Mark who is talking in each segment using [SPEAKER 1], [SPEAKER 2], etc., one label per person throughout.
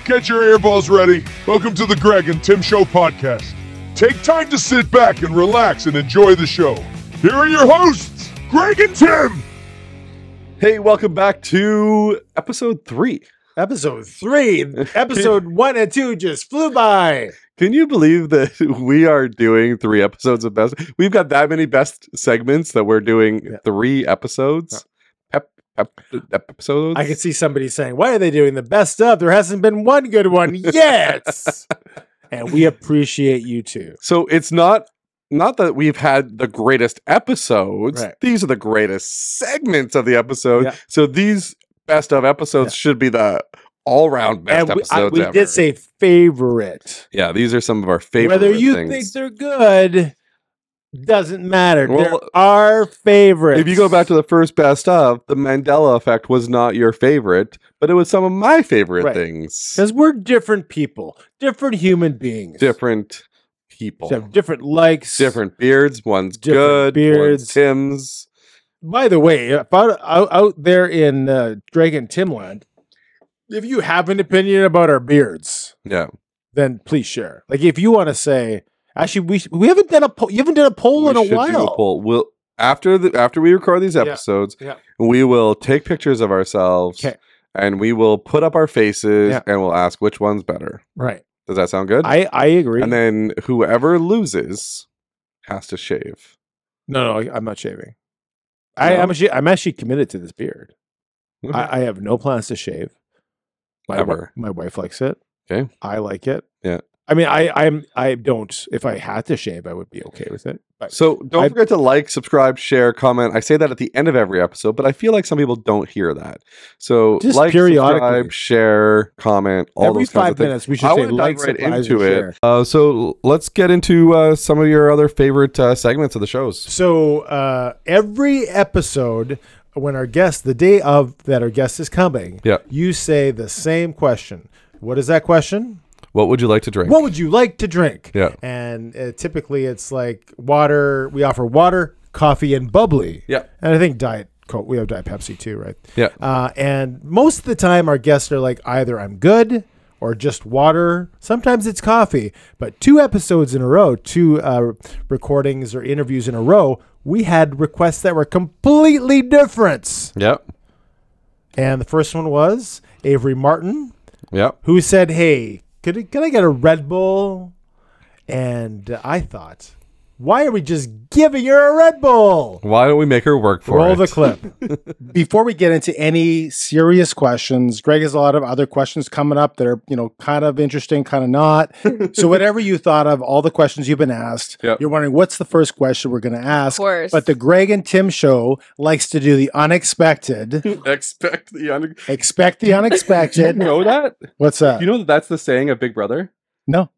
[SPEAKER 1] Get your earballs ready. Welcome to the Greg and Tim Show podcast. Take time to sit back and relax and enjoy the show. Here are your hosts, Greg and Tim.
[SPEAKER 2] Hey, welcome back to episode 3.
[SPEAKER 3] Episode 1 and 2 just flew by.
[SPEAKER 2] Can you believe that we are doing 3 episodes of best? We've got that many best segments that we're doing 3 episodes. Episodes.
[SPEAKER 3] I can see somebody saying, why are they doing the best of? There hasn't been one good one yet. And we appreciate you too.
[SPEAKER 2] So it's not that we've had the greatest episodes. Right. These are the greatest segments of the episode. Yeah. So these best of episodes should be the all-round best episodes
[SPEAKER 3] we
[SPEAKER 2] ever.
[SPEAKER 3] Did say favorite.
[SPEAKER 2] Yeah, these are some of our favorite
[SPEAKER 3] Whether you
[SPEAKER 2] things.
[SPEAKER 3] think they're good doesn't matter.
[SPEAKER 2] Well,
[SPEAKER 3] they're our favorites.
[SPEAKER 2] If you go back to the first best of, the Mandela effect was not your favorite, but it was some of my favorite things.
[SPEAKER 3] Because we're different people, different human beings.
[SPEAKER 2] Different people.
[SPEAKER 3] So have different likes.
[SPEAKER 2] Different beards. One's
[SPEAKER 3] different
[SPEAKER 2] good, one's Tim's.
[SPEAKER 3] By the way, out there in Drake and Timland, if you have an opinion about our beards, then please share. Like if you want to say, actually, we haven't done a poll. You haven't done a poll in a while. Do a poll.
[SPEAKER 2] We'll after we record these episodes, we will take pictures of ourselves and we will put up our faces and we'll ask which one's better.
[SPEAKER 3] Right.
[SPEAKER 2] Does that sound good?
[SPEAKER 3] I agree.
[SPEAKER 2] And then whoever loses has to shave.
[SPEAKER 3] No, I'm not shaving. No? I'm actually committed to this beard. Okay. I have no plans to shave. My wife likes it.
[SPEAKER 2] Okay.
[SPEAKER 3] I like it.
[SPEAKER 2] Yeah.
[SPEAKER 3] I mean, I don't. If I had to shave, I would be okay with it. But
[SPEAKER 2] so don't forget to like, subscribe, share, comment. I say that at the end of every episode, but I feel like some people don't hear that. So
[SPEAKER 3] just
[SPEAKER 2] like,
[SPEAKER 3] periodically,
[SPEAKER 2] subscribe, share, comment, all
[SPEAKER 3] every
[SPEAKER 2] those kinds
[SPEAKER 3] 5
[SPEAKER 2] of things.
[SPEAKER 3] minutes. We should say like,
[SPEAKER 2] right
[SPEAKER 3] subscribe,
[SPEAKER 2] into
[SPEAKER 3] it.
[SPEAKER 2] So let's get into some of your other favorite segments of the shows.
[SPEAKER 3] So every episode, when our guest, the day of that our guest is coming, you say the same question. What is that question?
[SPEAKER 2] What would you like to drink?
[SPEAKER 3] What would you like to drink?
[SPEAKER 2] Yeah.
[SPEAKER 3] And typically it's like water. We offer water, coffee, and bubbly.
[SPEAKER 2] Yeah.
[SPEAKER 3] And I think Diet Coke. We have Diet Pepsi too, right?
[SPEAKER 2] Yeah.
[SPEAKER 3] And most of the time our guests are like either I'm good or just water. Sometimes it's coffee. But 2 episodes in a row, 2 recordings or interviews in a row, we had requests that were completely different.
[SPEAKER 2] Yep.
[SPEAKER 3] And the first one was Avery Martin.
[SPEAKER 2] Yep.
[SPEAKER 3] Who said, hey, can I get a Red Bull? And I thought, why are we just giving her a Red Bull?
[SPEAKER 2] Why don't we make her work for it?
[SPEAKER 3] Roll the clip. Before we get into any serious questions, Greg has a lot of other questions coming up that are, kind of interesting, kind of not. So whatever you thought of, all the questions you've been asked, you're wondering, what's the first question we're going to ask?
[SPEAKER 4] Of course.
[SPEAKER 3] But the Greg and Tim show likes to do the unexpected.
[SPEAKER 2] Expect the unexpected.
[SPEAKER 3] Expect the unexpected.
[SPEAKER 2] You know that?
[SPEAKER 3] What's that?
[SPEAKER 2] You know that's the saying of Big Brother?
[SPEAKER 3] No.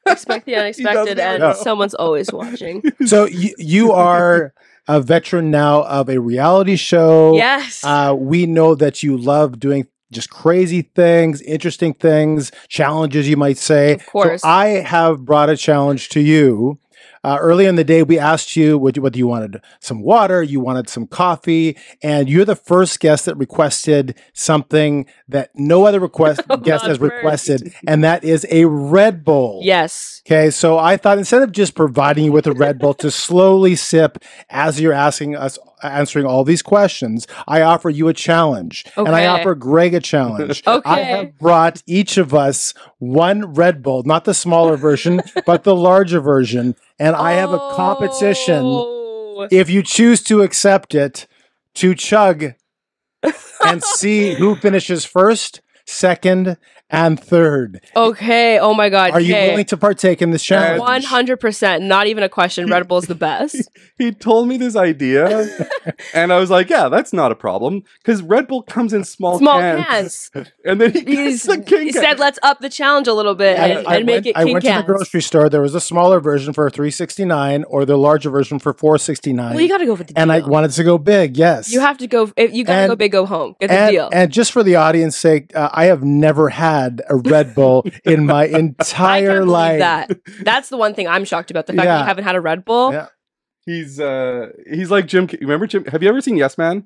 [SPEAKER 4] Expect the unexpected, and someone's always watching.
[SPEAKER 3] So you are a veteran now of a reality show.
[SPEAKER 4] Yes.
[SPEAKER 3] We know that you love doing just crazy things, interesting things, challenges, you might say.
[SPEAKER 4] Of course.
[SPEAKER 3] So I have brought a challenge to you. Early in the day, we asked you whether you wanted some water, you wanted some coffee, and you're the first guest that requested something that no other guest has requested, and that is a Red Bull.
[SPEAKER 4] Yes.
[SPEAKER 3] Okay, so I thought instead of just providing you with a Red Bull to slowly sip as you're answering all these questions, I offer you a challenge.
[SPEAKER 4] Okay.
[SPEAKER 3] And I offer Greg a challenge.
[SPEAKER 4] Okay.
[SPEAKER 3] I have brought each of us one Red Bull, not the smaller version, but the larger version. And I have a competition, if you choose to accept it, to chug and see who finishes first, second, and third.
[SPEAKER 4] Okay. Oh my God.
[SPEAKER 3] Are you willing to partake in this challenge?
[SPEAKER 4] 100%. Not even a question. Red Bull's the best.
[SPEAKER 2] He told me this idea, and I was like, "Yeah, that's not a problem," because Red Bull comes in small cans. And then he
[SPEAKER 4] said, "Let's up the challenge a little bit and make it."
[SPEAKER 3] I went to the grocery store. There was a smaller version for $3.69, or the larger version for $4.69.
[SPEAKER 4] Well, you got to go for the deal.
[SPEAKER 3] And I wanted to go big. Yes,
[SPEAKER 4] you have to go. You got to go big, go home. Get the deal.
[SPEAKER 3] And just for the audience sake, I have never had a Red Bull in my entire life.
[SPEAKER 4] That's the one thing I'm shocked about. The fact that you haven't had a Red Bull.
[SPEAKER 3] Yeah.
[SPEAKER 2] He's like Jim. Remember Jim? Have you ever seen Yes Man?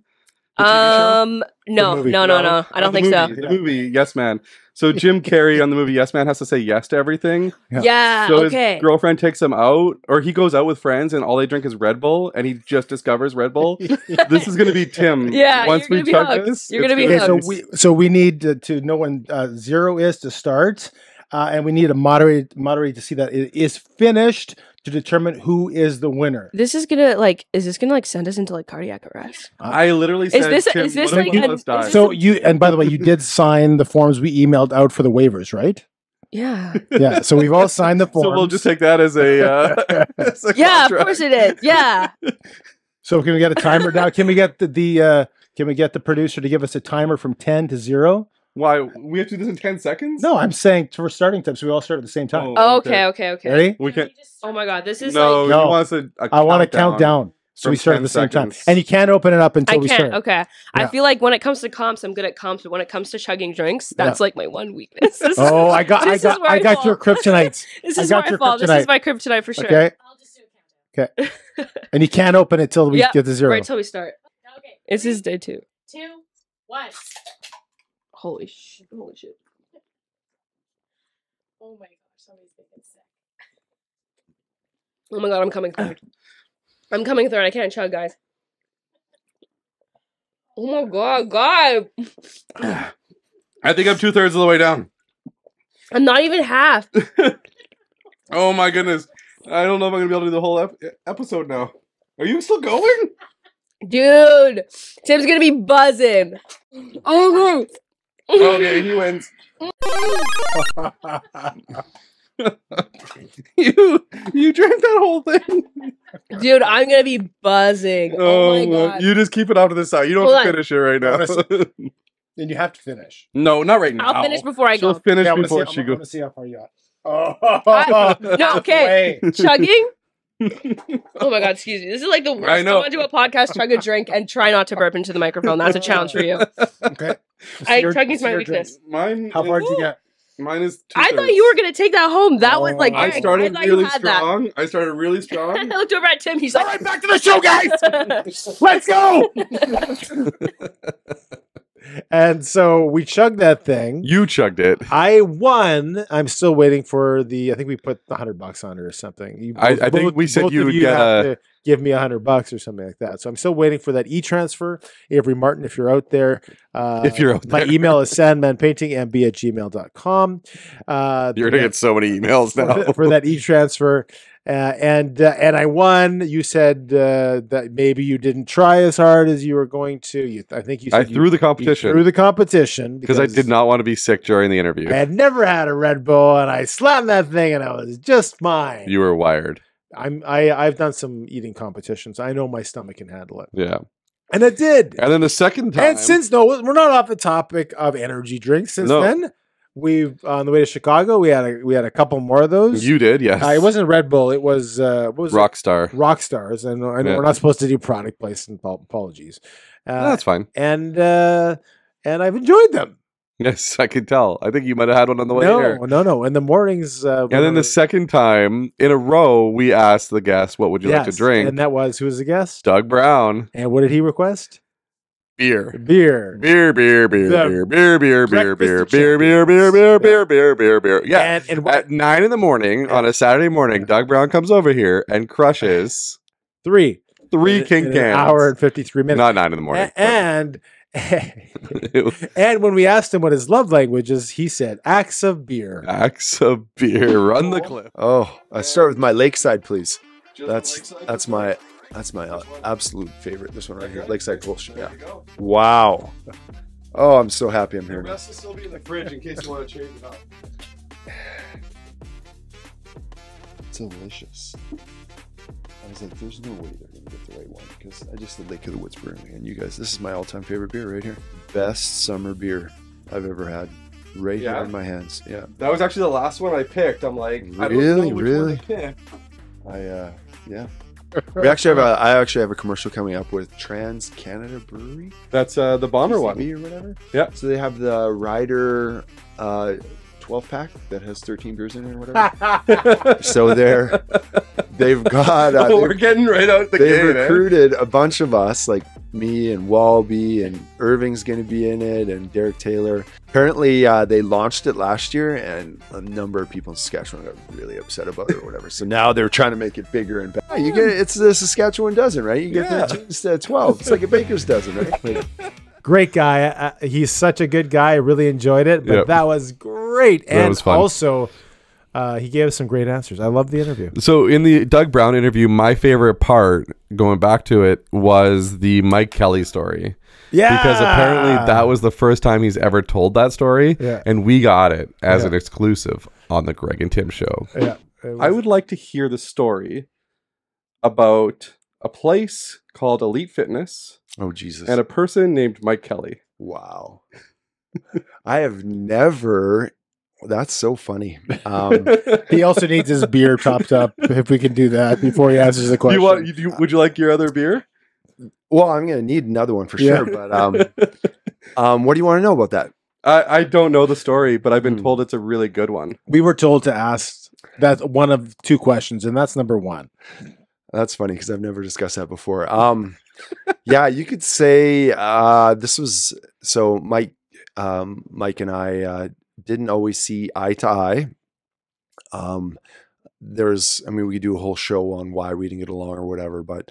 [SPEAKER 4] No. I don't think so.
[SPEAKER 2] The movie Yes Man. So Jim Carrey on the movie Yes Man has to say yes to everything.
[SPEAKER 4] Yeah.
[SPEAKER 2] So
[SPEAKER 4] okay.
[SPEAKER 2] his girlfriend takes him out, or he goes out with friends, and all they drink is Red Bull, and he just discovers Red Bull. This is gonna be Tim.
[SPEAKER 4] Yeah.
[SPEAKER 2] Once we chug this,
[SPEAKER 4] you're gonna be hooked.
[SPEAKER 3] So we need to know when 0 is to start, and we need a moderator to see that it is finished to determine who is the winner.
[SPEAKER 4] This is gonna is this gonna send us into cardiac arrest?
[SPEAKER 2] I literally said,
[SPEAKER 4] is
[SPEAKER 2] Tim,
[SPEAKER 4] this
[SPEAKER 3] so you, and by the way, you did sign the forms we emailed out for the waivers, right?
[SPEAKER 4] Yeah.
[SPEAKER 3] Yeah. So we've all signed the forms.
[SPEAKER 2] So we'll just take that as a
[SPEAKER 4] yeah, of course it is. Yeah.
[SPEAKER 3] So can we get a timer now? Can we get can we get the producer to give us a timer from 10 to 0?
[SPEAKER 2] Why? We have to do this in 10 seconds?
[SPEAKER 3] No, I'm saying for starting time, so we all start at the same time.
[SPEAKER 4] Oh, okay.
[SPEAKER 3] Ready?
[SPEAKER 2] We can.
[SPEAKER 4] Oh my god, this is
[SPEAKER 2] No,
[SPEAKER 3] No.
[SPEAKER 2] he wants a
[SPEAKER 3] I want to count down. So we start at the same time. And you can't open it up until we start.
[SPEAKER 4] Okay.
[SPEAKER 3] Yeah.
[SPEAKER 4] I feel like when it comes to comps, I'm good at comps, but when it comes to chugging drinks, that's like my one weakness.
[SPEAKER 3] Oh, I got your kryptonite.
[SPEAKER 4] This is where I fall. This is my kryptonite for sure.
[SPEAKER 3] Okay. I'll just do a countdown. Okay. And you can't open it till we get to 0.
[SPEAKER 4] Right till we start.
[SPEAKER 5] Okay.
[SPEAKER 4] This is day 2.
[SPEAKER 5] 2, 1.
[SPEAKER 4] Holy shit.
[SPEAKER 5] Oh my gosh, somebody's making sick.
[SPEAKER 4] Oh my god, I'm coming third. I'm coming third. I can't chug, guys. Oh my god.
[SPEAKER 2] I think I'm 2/3 of the way down.
[SPEAKER 4] I'm not even half.
[SPEAKER 2] Oh my goodness. I don't know if I'm going to be able to do the whole episode now. Are you still going?
[SPEAKER 4] Dude. Tim's going to be buzzing. Oh
[SPEAKER 2] okay, he wins. you drank that whole thing.
[SPEAKER 4] Dude, I'm gonna be buzzing. Oh my god.
[SPEAKER 2] You just keep it out to the side. You don't have to finish it right now.
[SPEAKER 3] Then you have to finish.
[SPEAKER 2] No, not right now.
[SPEAKER 4] I'll finish before I go.
[SPEAKER 2] She'll finish before she goes.
[SPEAKER 3] I want to see how far you got.
[SPEAKER 4] No, okay. Chugging? Oh my god, excuse me. This is like the worst.
[SPEAKER 2] I know.
[SPEAKER 4] I want to do a podcast, chug a drink, and try not to burp into the microphone. That's a challenge for you.
[SPEAKER 3] Okay.
[SPEAKER 4] Chugging's my weakness.
[SPEAKER 3] How far did you get?
[SPEAKER 2] Mine is 2/3.
[SPEAKER 4] I thought you were gonna take that home. That was like
[SPEAKER 2] I started really strong. I started really strong.
[SPEAKER 4] I looked over at Tim. He's like,
[SPEAKER 3] all right, back to the show, guys. Let's go. And so we chugged that thing.
[SPEAKER 2] You chugged it.
[SPEAKER 3] I won. I'm still waiting for I think we put $100 on it or something.
[SPEAKER 2] I think we said you would get
[SPEAKER 3] to give me $100 or something like that. So I'm still waiting for that e-transfer. Avery Martin, if you're out there. My email is sandmanpaintingmb@gmail.com.
[SPEAKER 2] You're going to get so many emails now.
[SPEAKER 3] for that e-transfer. And I won. You said that maybe you didn't try as hard as you were going to. I think you said
[SPEAKER 2] I threw the competition.
[SPEAKER 3] Threw the competition
[SPEAKER 2] because I did not want to be sick during the interview.
[SPEAKER 3] I had never had a Red Bull, and I slammed that thing, and I was just fine.
[SPEAKER 2] You were wired.
[SPEAKER 3] I've done some eating competitions. I know my stomach can handle it.
[SPEAKER 2] Yeah.
[SPEAKER 3] And it did.
[SPEAKER 2] And then the second time.
[SPEAKER 3] And since we're not off the topic of energy drinks. Since then. We've on the way to Chicago. We had a couple more of those.
[SPEAKER 2] You did, yes.
[SPEAKER 3] It wasn't Red Bull. It was what was
[SPEAKER 2] Rockstar.
[SPEAKER 3] Rockstars, and I know we're not supposed to do product placement. Apologies.
[SPEAKER 2] No, that's fine.
[SPEAKER 3] And I've enjoyed them.
[SPEAKER 2] Yes, I could tell. I think you might have had one on the way here.
[SPEAKER 3] No. In the mornings.
[SPEAKER 2] And then the second time in a row, we asked the guest, "What would you like to drink?"
[SPEAKER 3] And that was who was the guest?
[SPEAKER 2] Doug Brown.
[SPEAKER 3] And what did he request?
[SPEAKER 2] Beer.
[SPEAKER 3] Beer.
[SPEAKER 2] Yeah. And at 9 in the morning on a Saturday morning, Doug Brown comes over here and crushes three King cans.
[SPEAKER 3] An hour and 53 minutes.
[SPEAKER 2] Not 9 in the morning.
[SPEAKER 3] And when we asked him what his love language is, he said acts of beer.
[SPEAKER 2] Acts of beer. Run the clip.
[SPEAKER 6] Oh, I start with my Lakeside, please. That's my absolute favorite. This one right here, Lakeside Colch. Yeah. Wow. Oh, I'm so happy I'm here.
[SPEAKER 2] The rest will still be in the fridge in case you want to change it up.
[SPEAKER 6] Delicious. I was like, there's no way they're gonna get the right one because I just did Lake of the Woods Brewing, and you guys, this is my all-time favorite beer right here. Best summer beer I've ever had. Right here in my hands. Yeah.
[SPEAKER 2] That was actually the last one I picked. I'm like,
[SPEAKER 6] really?
[SPEAKER 2] I don't know which one to pick.
[SPEAKER 6] Yeah. I actually have a commercial coming up with Trans Canada Brewery.
[SPEAKER 2] That's the Bomber one
[SPEAKER 6] or whatever.
[SPEAKER 2] Yeah.
[SPEAKER 6] So they have the Ryder 12-pack that has 13 beers in it or whatever. So they've got
[SPEAKER 2] we're getting right out the
[SPEAKER 6] they've
[SPEAKER 2] gate.
[SPEAKER 6] Recruited a bunch of us, like me and Walby and Irving's going to be in it and Derek Taylor. Apparently, they launched it last year and a number of people in Saskatchewan got really upset about it or whatever. So now they're trying to make it bigger and better. You get it's the Saskatchewan dozen, right? You get 13 instead of 12. It's like a baker's dozen, right? Like,
[SPEAKER 3] great guy. He's such a good guy. I really enjoyed it, but that was great. And
[SPEAKER 2] was fun.
[SPEAKER 3] Also, he gave us some great answers. I love the interview.
[SPEAKER 2] So in the Doug Brown interview, my favorite part, going back to it, was the Mike Kelly story.
[SPEAKER 3] Yeah.
[SPEAKER 2] Because apparently that was the first time he's ever told that story.
[SPEAKER 3] Yeah.
[SPEAKER 2] And we got it as an exclusive on the Greg and Tim show.
[SPEAKER 3] Yeah.
[SPEAKER 2] I would like to hear the story about a place called Elite Fitness.
[SPEAKER 6] oh, Jesus.
[SPEAKER 2] And a person named Mike Kelly.
[SPEAKER 6] Wow. I have never... That's so funny.
[SPEAKER 3] He also needs his beer topped up, if we can do that before he answers the question.
[SPEAKER 2] Would you like your other beer?
[SPEAKER 6] Well, I'm going to need another one for sure. But what do you want to know about that?
[SPEAKER 2] I don't know the story, but I've been told it's a really good one.
[SPEAKER 3] We were told to ask that's one of 2 questions, and that's number 1.
[SPEAKER 6] That's funny because I've never discussed that before. Yeah, you could say this was so Mike and I didn't always see eye to eye. We could do a whole show on why we didn't get along or whatever, but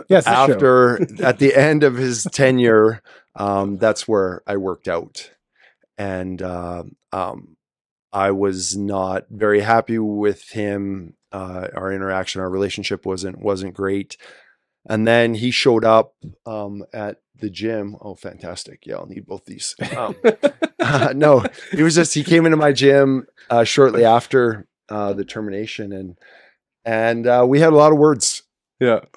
[SPEAKER 3] Yes,
[SPEAKER 6] at the end of his tenure, that's where I worked out. And I was not very happy with him. Our interaction, our relationship wasn't great. And then he showed up at the gym. Oh, fantastic. Yeah, I'll need both these. No, he came into my gym shortly after the termination and we had a lot of words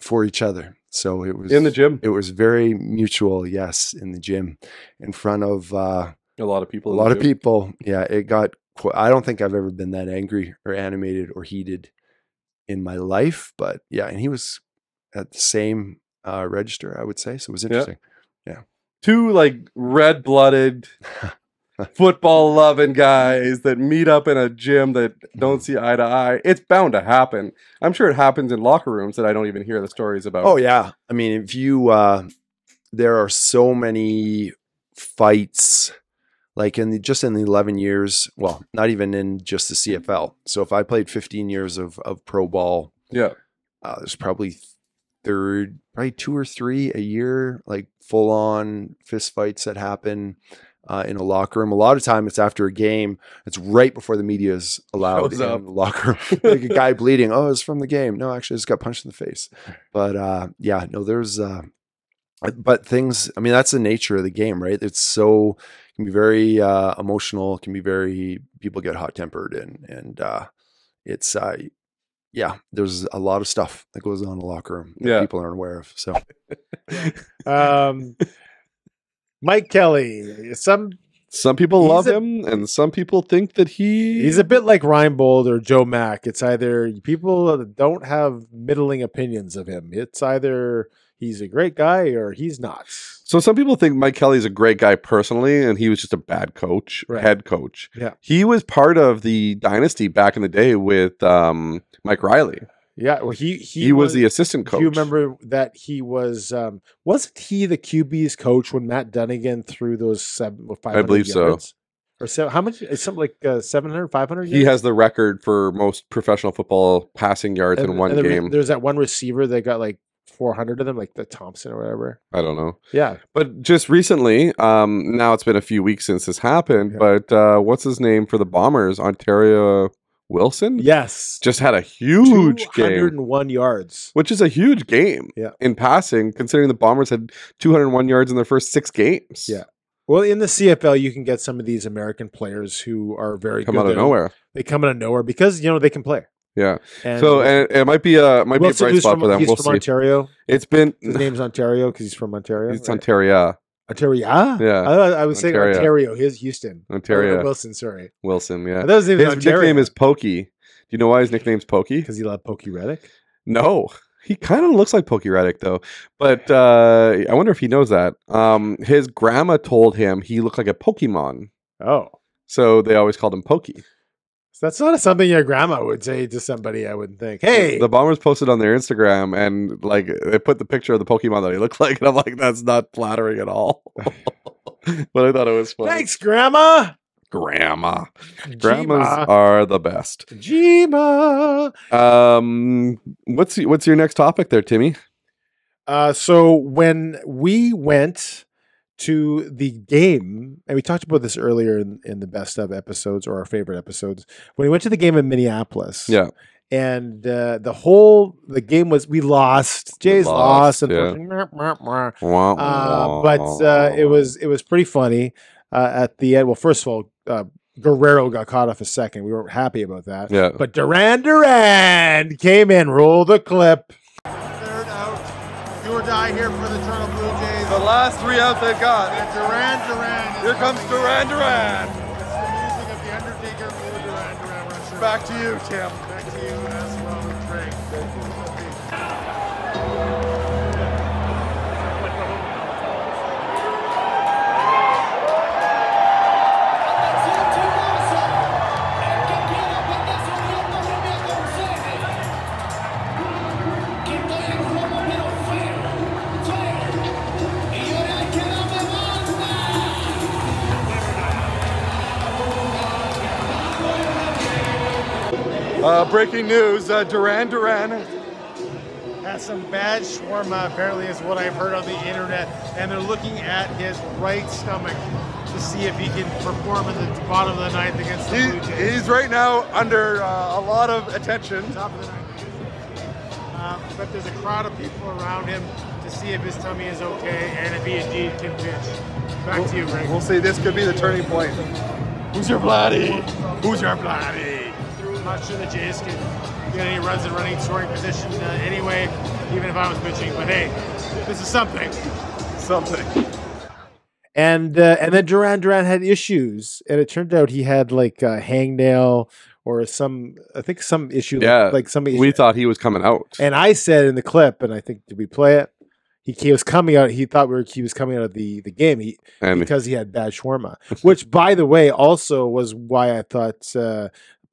[SPEAKER 6] for each other. So it was
[SPEAKER 2] in the gym.
[SPEAKER 6] It was very mutual. Yes. In the gym in front of a
[SPEAKER 2] lot of people.
[SPEAKER 6] People. Yeah. It got, I don't think I've ever been that angry or animated or heated in my life, but yeah. And he was at the same register, I would say. So it was interesting. Yeah.
[SPEAKER 2] 2 like red-blooded football loving guys that meet up in a gym that don't see eye to eye. It's bound to happen. I'm sure it happens in locker rooms that I don't even hear the stories about.
[SPEAKER 6] Oh yeah. I mean, if you there are so many fights like in the 11 years, well, not even in just the CFL. So if I played 15 years of pro ball, there's probably 2 or 3 a year, like full on fist fights that happen in a locker room. A lot of time it's after a game. It's right before the media is allowed in the locker room. Like a guy bleeding. Oh, it's from the game. No, actually, I just got punched in the face. But there's but things. I mean, that's the nature of the game, right? It's so can be very emotional. Can be very people get hot tempered and it's there's a lot of stuff that goes on in the locker room that people aren't aware of. So,
[SPEAKER 3] Mike Kelly, some
[SPEAKER 2] people love him, and some people think that he's
[SPEAKER 3] a bit like Reinbold or Joe Mack. It's either people don't have middling opinions of him. It's either he's a great guy or he's not.
[SPEAKER 2] So some people think Mike Kelly's a great guy personally, and he was just a bad coach, head coach.
[SPEAKER 3] Yeah, he
[SPEAKER 2] was part of the dynasty back in the day with Mike Riley.
[SPEAKER 3] Yeah, well, he
[SPEAKER 2] was the assistant coach.
[SPEAKER 3] Do you remember that he was? Wasn't he the QB's coach when Matt Dunnigan threw those 500
[SPEAKER 2] I believe
[SPEAKER 3] yards?
[SPEAKER 2] So.
[SPEAKER 3] Or how much? It's something like 700, 500 yards?
[SPEAKER 2] He has the record for most professional football passing yards in one game.
[SPEAKER 3] There's that one receiver that got like 400 of them, like the Thompson or whatever.
[SPEAKER 2] I don't know.
[SPEAKER 3] Yeah.
[SPEAKER 2] But just recently, now it's been a few weeks since this happened, but what's his name for the Bombers? Ontario Wilson?
[SPEAKER 3] Yes.
[SPEAKER 2] Just had a huge
[SPEAKER 3] 201 yards.
[SPEAKER 2] Which is a huge game in passing, considering the Bombers had 201 yards in their first 6 games.
[SPEAKER 3] Yeah. Well, in the CFL, you can get some of these American players who are very good.
[SPEAKER 2] Come out of nowhere.
[SPEAKER 3] They come out of nowhere because, they can play.
[SPEAKER 2] Yeah. And it might be a bright spot for them.
[SPEAKER 3] He's from Ontario.
[SPEAKER 2] His
[SPEAKER 3] name's Ontario because he's from Ontario.
[SPEAKER 2] It's Ontario.
[SPEAKER 3] Ontario?
[SPEAKER 2] Yeah.
[SPEAKER 3] I was saying Ontario. Here's Houston.
[SPEAKER 2] Ontario.
[SPEAKER 3] Wilson, sorry.
[SPEAKER 2] Wilson, yeah.
[SPEAKER 3] His
[SPEAKER 2] nickname is Pokey. Do you know why his nickname's Pokey?
[SPEAKER 3] Because he loved Pokey Reddick?
[SPEAKER 2] No. He kind of looks like Pokey Reddick, though. But I wonder if he knows that. His grandma told him he looked like a Pokemon.
[SPEAKER 3] Oh.
[SPEAKER 2] So they always called him Pokey.
[SPEAKER 3] That's not something your grandma would say to somebody, I wouldn't think. Hey!
[SPEAKER 2] The Bombers posted on their Instagram, and like they put the picture of the Pokemon that he looked like, and I'm like, that's not flattering at all. But I thought it was funny.
[SPEAKER 3] Thanks, Grandma!
[SPEAKER 2] Grandmas are the best.
[SPEAKER 3] Gma.
[SPEAKER 2] What's your next topic there, Timmy?
[SPEAKER 3] So when we went to the game, and we talked about this earlier in the best of episodes or our favorite episodes, when we went to the game in Minneapolis.
[SPEAKER 2] Yeah.
[SPEAKER 3] And the game was, we lost. Jays lost. Unfortunately.
[SPEAKER 2] Yeah.
[SPEAKER 3] But it was pretty funny at the end. Well, first of all, Guerrero got caught off a second. We weren't happy about that.
[SPEAKER 2] Yeah.
[SPEAKER 3] But Duran came in, roll the clip.
[SPEAKER 7] Third out. Do or die here for the Toronto Blue Jays.
[SPEAKER 8] The last 3 outs they've got.
[SPEAKER 7] And Duran.
[SPEAKER 8] Here comes Duran.
[SPEAKER 7] It's the music of the Undertaker for Duran. Rusher.
[SPEAKER 8] Back to you, Tim.
[SPEAKER 7] Back to you as well, Trey.
[SPEAKER 8] Breaking news, Duran
[SPEAKER 7] has some bad shawarma, apparently is what I've heard on the internet, and they're looking at his right stomach to see if he can perform in the bottom of the ninth against the Blue Jays.
[SPEAKER 8] He's right now under a lot of attention.
[SPEAKER 7] Top of the ninth. But there's a crowd of people around him to see if his tummy is okay and if he indeed can pitch. Back to you, Greg.
[SPEAKER 8] We'll see. This could be the turning point. Who's your Vladdy?
[SPEAKER 7] Who's your Vladdy? I'm not sure the Jays can get any runs in running scoring position anyway, even if I was pitching. But hey, this is something.
[SPEAKER 3] And then Duran had issues, and it turned out he had like a hangnail or some issue.
[SPEAKER 2] Yeah,
[SPEAKER 3] like some issue.
[SPEAKER 2] We thought he was coming out,
[SPEAKER 3] and I said in the clip, and I think, did we play it? He was coming out. He thought he was coming out of the game because he had bad shawarma, which, by the way, also was why I thought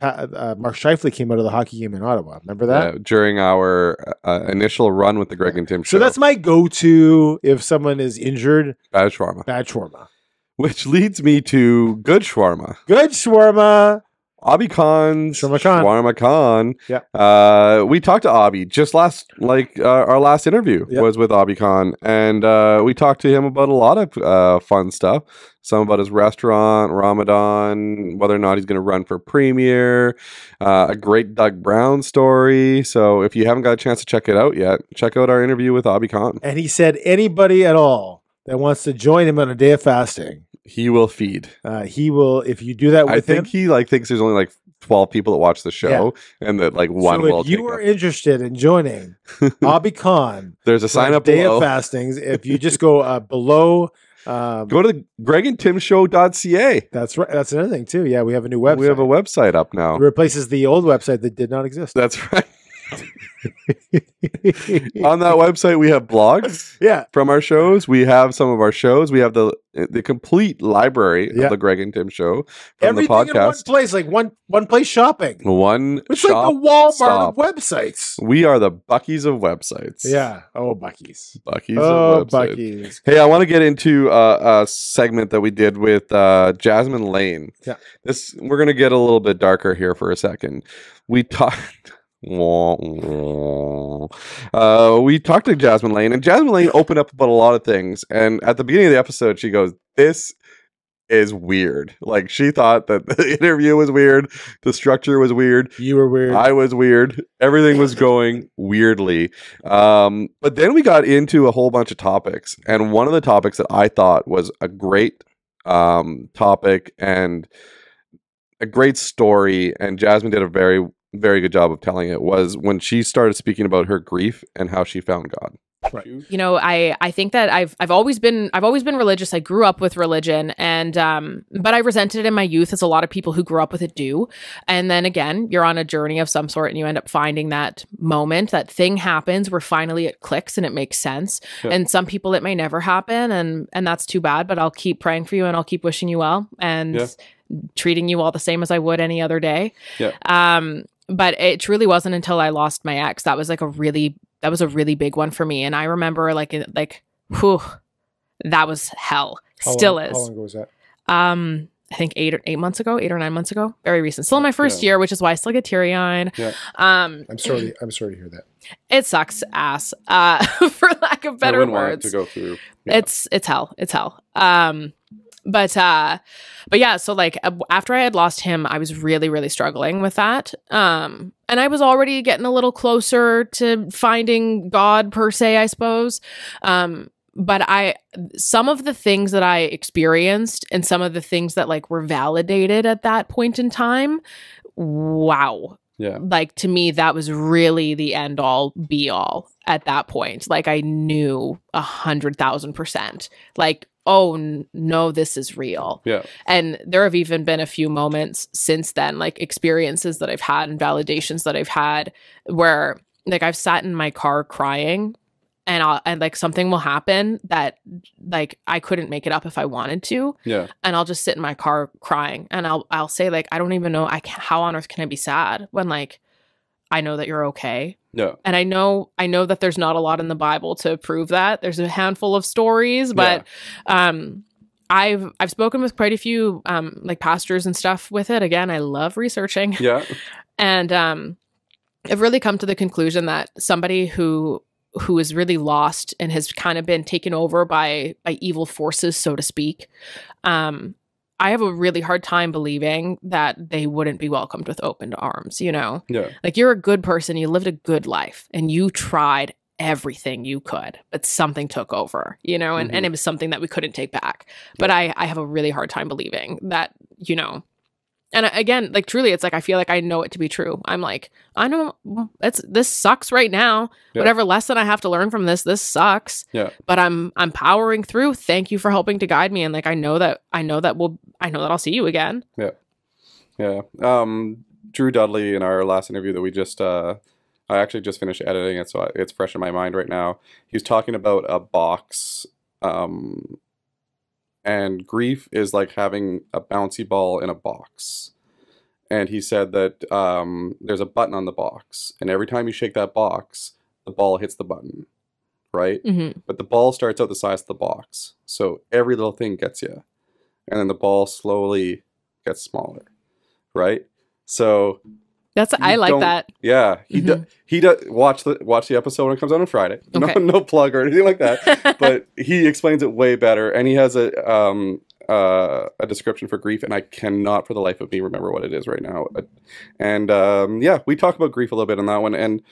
[SPEAKER 3] Mark Scheifele came out of the hockey game in Ottawa. Remember that?
[SPEAKER 2] During our initial run with the Greg and Tim show.
[SPEAKER 3] So that's my go-to if someone is injured.
[SPEAKER 2] Bad shawarma.
[SPEAKER 3] Bad shawarma.
[SPEAKER 2] Which leads me to good shawarma.
[SPEAKER 3] Good shawarma.
[SPEAKER 2] Abi Khan's Shawarma Khan.
[SPEAKER 3] Yeah.
[SPEAKER 2] We talked to Abi just our last interview was with Abi Khan, and we talked to him about a lot of fun stuff. Some about his restaurant, Ramadan, whether or not he's going to run for premier, a great Doug Brown story. So if you haven't got a chance to check it out yet, check out our interview with Abi Khan.
[SPEAKER 3] And he said anybody at all that wants to join him on a day of fasting,
[SPEAKER 2] he will feed.
[SPEAKER 3] He will, if you do that with him.
[SPEAKER 2] I think he thinks there's only 12 people that watch the show, and that one will. So if
[SPEAKER 3] you are interested in joining Abi Khan,
[SPEAKER 2] there's a sign up
[SPEAKER 3] day
[SPEAKER 2] below.
[SPEAKER 3] Of fastings. If you just go below,
[SPEAKER 2] go to the gregandtimshow.ca.
[SPEAKER 3] That's right. That's another thing too. Yeah, we have a new website.
[SPEAKER 2] We have a website up now.
[SPEAKER 3] It replaces the old website that did not exist.
[SPEAKER 2] That's right. On that website, we have blogs from our shows. We have some of our shows. We have the complete library of the Greg and Tim show from
[SPEAKER 3] everything
[SPEAKER 2] the podcast.
[SPEAKER 3] In one place, like one place shopping.
[SPEAKER 2] It's
[SPEAKER 3] like the Walmart of websites.
[SPEAKER 2] We are the Buc-ee's of websites.
[SPEAKER 3] Yeah. Oh, Buc-ee's.
[SPEAKER 2] Buc-ee's of websites.
[SPEAKER 3] Buc-ee's.
[SPEAKER 2] Hey, I want to get into a segment that we did with Jasmin Laine.
[SPEAKER 3] Yeah.
[SPEAKER 2] We're going to get a little bit darker here for a second. We talked to Jasmin Laine, and Jasmin Laine opened up about a lot of things. And at the beginning of the episode, she goes, "This is weird." Like, she thought that the interview was weird, the structure was weird,
[SPEAKER 3] you were weird,
[SPEAKER 2] I was weird, everything was going weirdly. But then we got into a whole bunch of topics, and one of the topics that I thought was a great topic and a great story, and Jasmin did a very, very good job of telling it, was when she started speaking about her grief and how she found God.
[SPEAKER 3] Right.
[SPEAKER 9] You know, I think that I've always been religious. I grew up with religion, and but I resented it in my youth, as a lot of people who grew up with it do. And then again, you're on a journey of some sort, and you end up finding that moment, that thing happens where finally it clicks and it makes sense. Yeah. And some people it may never happen, and that's too bad. But I'll keep praying for you, and I'll keep wishing you well, and treating you all the same as I would any other day. Yeah. But it truly wasn't until I lost my ex that was a really big one for me. And I remember whew, that was hell. Still is.
[SPEAKER 3] How long ago was that?
[SPEAKER 9] I think 8 or 9 months ago. Very recent. Still in my first year, which is why I still get teary-eyed. Yeah. I'm sorry to hear that. It sucks ass, for lack of better words.
[SPEAKER 2] To go through. Yeah.
[SPEAKER 9] It's hell. It's hell. But yeah, so after I had lost him, I was really, really struggling with that. And I was already getting a little closer to finding God per se, I suppose. But some of the things that I experienced and some of the things that were validated at that point in time, wow. Yeah. To me, that was really the end all be all at that point. I knew 100,000%. Oh no, this is real. Yeah. And there have even been a few moments since then, experiences that I've had and validations that I've had where I've sat in my car crying, and something will happen that I couldn't make it up if I wanted to. Yeah. And I'll just sit in my car crying, and I'll say I don't even know how on earth can I be sad when I know that you're okay. Yeah. And I know that there's not a lot in the Bible to prove that. There's a handful of stories, but I've spoken with quite a few pastors and stuff with it. Again, I love researching. Yeah. And I've really come to the conclusion that somebody who is really lost and has kind of been taken over by evil forces, so to speak, I have a really hard time believing that they wouldn't be welcomed with open arms, you know? Yeah. You're a good person, you lived a good life, and you tried everything you could, but something took over, you know? And, and it was something that we couldn't take back. But I have a really hard time believing that, you know. And again, truly, it's I feel I know it to be true. I'm I know this sucks right now. Yeah. Whatever lesson I have to learn from this sucks. Yeah. But I'm powering through. Thank you for helping to guide me. And I know that I'll see you again. Yeah.
[SPEAKER 2] Yeah. Drew Dudley, in our last interview that we just I actually just finished editing it, so it's fresh in my mind right now. He was talking about a box. And grief is like having a bouncy ball in a box. And he said that there's a button on the box. And every time you shake that box, the ball hits the button, right? Mm-hmm. But the ball starts out the size of the box. So every little thing gets you. And then the ball slowly gets smaller, right? So...
[SPEAKER 9] I like that.
[SPEAKER 2] Yeah, he does. Watch the episode when it comes out on Friday. Okay. No plug or anything like that. But he explains it way better, and he has a description for grief, and I cannot for the life of me remember what it is right now. And yeah, we talk about grief a little bit on that one, and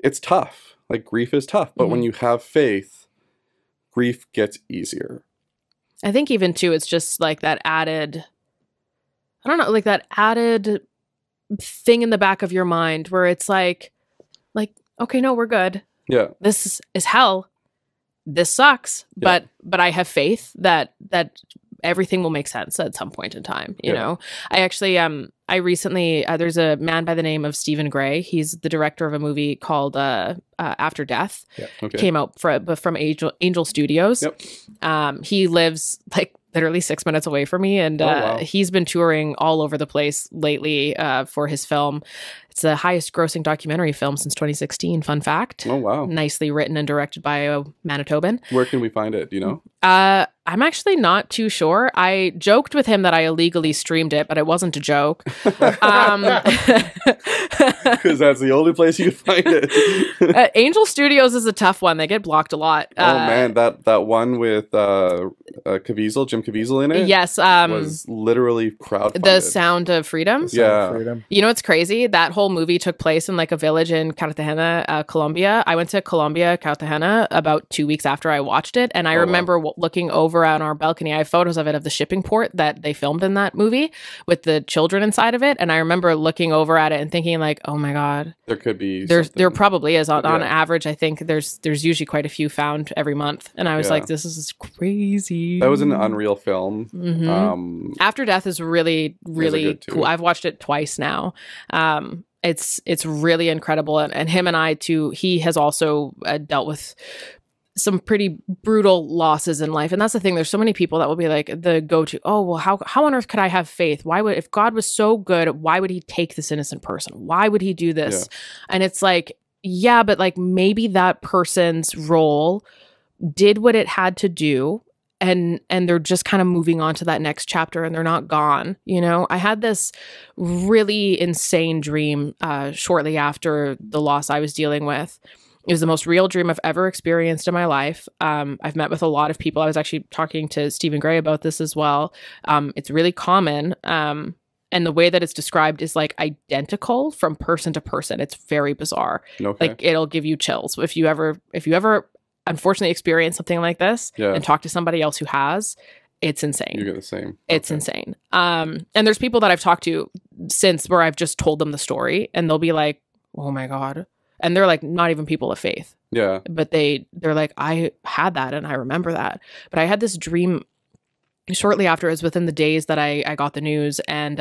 [SPEAKER 2] it's tough. Grief is tough, but when you have faith, grief gets easier.
[SPEAKER 9] I think even too, it's just that added. I don't know, that added thing in the back of your mind where it's okay, no, we're good. Yeah. This is hell. This sucks. Yeah. But I have faith that everything will make sense at some point in time. You know, I actually, I recently, there's a man by the name of Stephen Gray. He's the director of a movie called After Death. Yeah. Okay. Came out from Angel Studios. Yep. He lives literally 6 minutes away from me, and he's been touring all over the place lately for his film. It's the highest grossing documentary film since 2016. Fun fact. Oh, wow. Nicely written and directed by a Manitoban.
[SPEAKER 2] Where can we find it? Do you know?
[SPEAKER 9] I'm actually not too sure. I joked with him that I illegally streamed it, but it wasn't a joke. Because
[SPEAKER 2] that's the only place you can find it.
[SPEAKER 9] Angel Studios is a tough one. They get blocked a lot.
[SPEAKER 2] Oh man, that one with Jim Caviezel in it.
[SPEAKER 9] Yes,
[SPEAKER 2] was literally crowdfunded.
[SPEAKER 9] The Sound of Freedom.
[SPEAKER 2] Yeah,
[SPEAKER 9] you know what's crazy? That whole whole movie took place in like a village in Cartagena, Colombia. I went to Colombia, Cartagena about 2 weeks after I watched it. And I remember looking over on our balcony. I have photos of it, of the shipping port that they filmed in that movie with the children inside of it. And I remember looking over at it and thinking like, oh my God.
[SPEAKER 2] There could be
[SPEAKER 9] there probably is. On average, I think there's usually quite a few found every month. And I was like, this is crazy.
[SPEAKER 2] That was an unreal film.
[SPEAKER 9] Mm-hmm. After Death is really, really cool. I've watched it twice now. It's really incredible. And him and I too, he has also dealt with some pretty brutal losses in life. And that's the thing. There's so many people that will be like the go-to, oh, well, how on earth could I have faith? If God was so good, why would he take this innocent person? Why would he do this? And it's like, yeah, but like maybe that person's role did what it had to do. And they're just kind of moving on to that next chapter and they're not gone. You know, I had this really insane dream shortly after the loss I was dealing with. It was the most real dream I've ever experienced in my life. I've met with a lot of people. I was actually talking to Stephen Gray about this as well. It's really common. And the way that it's described is like identical from person to person. It's very bizarre. Okay. Like it'll give you chills. If you ever unfortunately experience something like this and talk to somebody else who has, it's insane.
[SPEAKER 2] You get the same.
[SPEAKER 9] It's insane. And there's people that I've talked to since where I've just told them the story and they'll be like, oh my God. And they're like not even people of faith.
[SPEAKER 2] Yeah.
[SPEAKER 9] But they're like, I had that and I remember that. But I had this dream shortly after. It was within the days that I got the news. And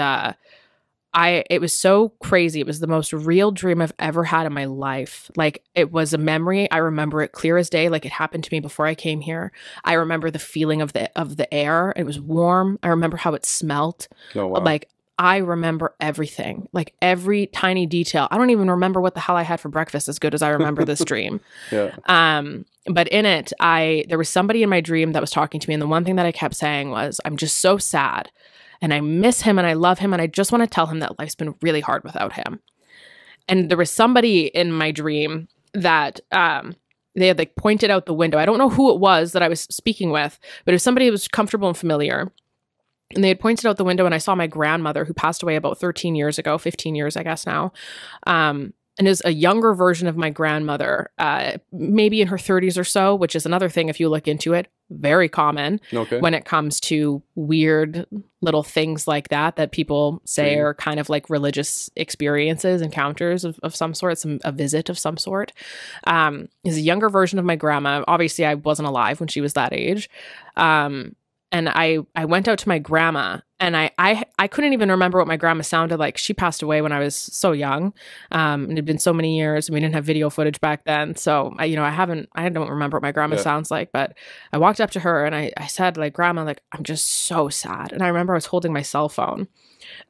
[SPEAKER 9] it was so crazy. It was the most real dream I've ever had in my life. Like it was a memory. I remember it clear as day. Like it happened to me before I came here. I remember the feeling of the air. It was warm. I remember how it smelt.
[SPEAKER 2] Oh, wow.
[SPEAKER 9] Like I remember everything, like every tiny detail. I don't even remember what the hell I had for breakfast as good as I remember this dream. But in it, there was somebody in my dream that was talking to me. And the one thing that I kept saying was, I'm just so sad and I miss him and I love him. And I just want to tell him that life's been really hard without him. And there was somebody in my dream that, they had like pointed out the window. I don't know who it was that I was speaking with, but it was somebody who was comfortable and familiar. And they had pointed out the window and I saw my grandmother who passed away about 13 years ago, 15 years, I guess now. And is a younger version of my grandmother, maybe in her 30s or so, which is another thing, if you look into it, very common when it comes to weird little things like that people say are kind of like religious experiences, encounters of some sort, a visit of some sort. Is a younger version of my grandma. Obviously, I wasn't alive when she was that age. And I went out to my grandma and I couldn't even remember what my grandma sounded like. She passed away when I was so young. And it had been so many years and we didn't have video footage back then. So I don't remember what my grandma sounds like, but I walked up to her and I said like, Grandma, like, I'm just so sad. And I remember I was holding my cell phone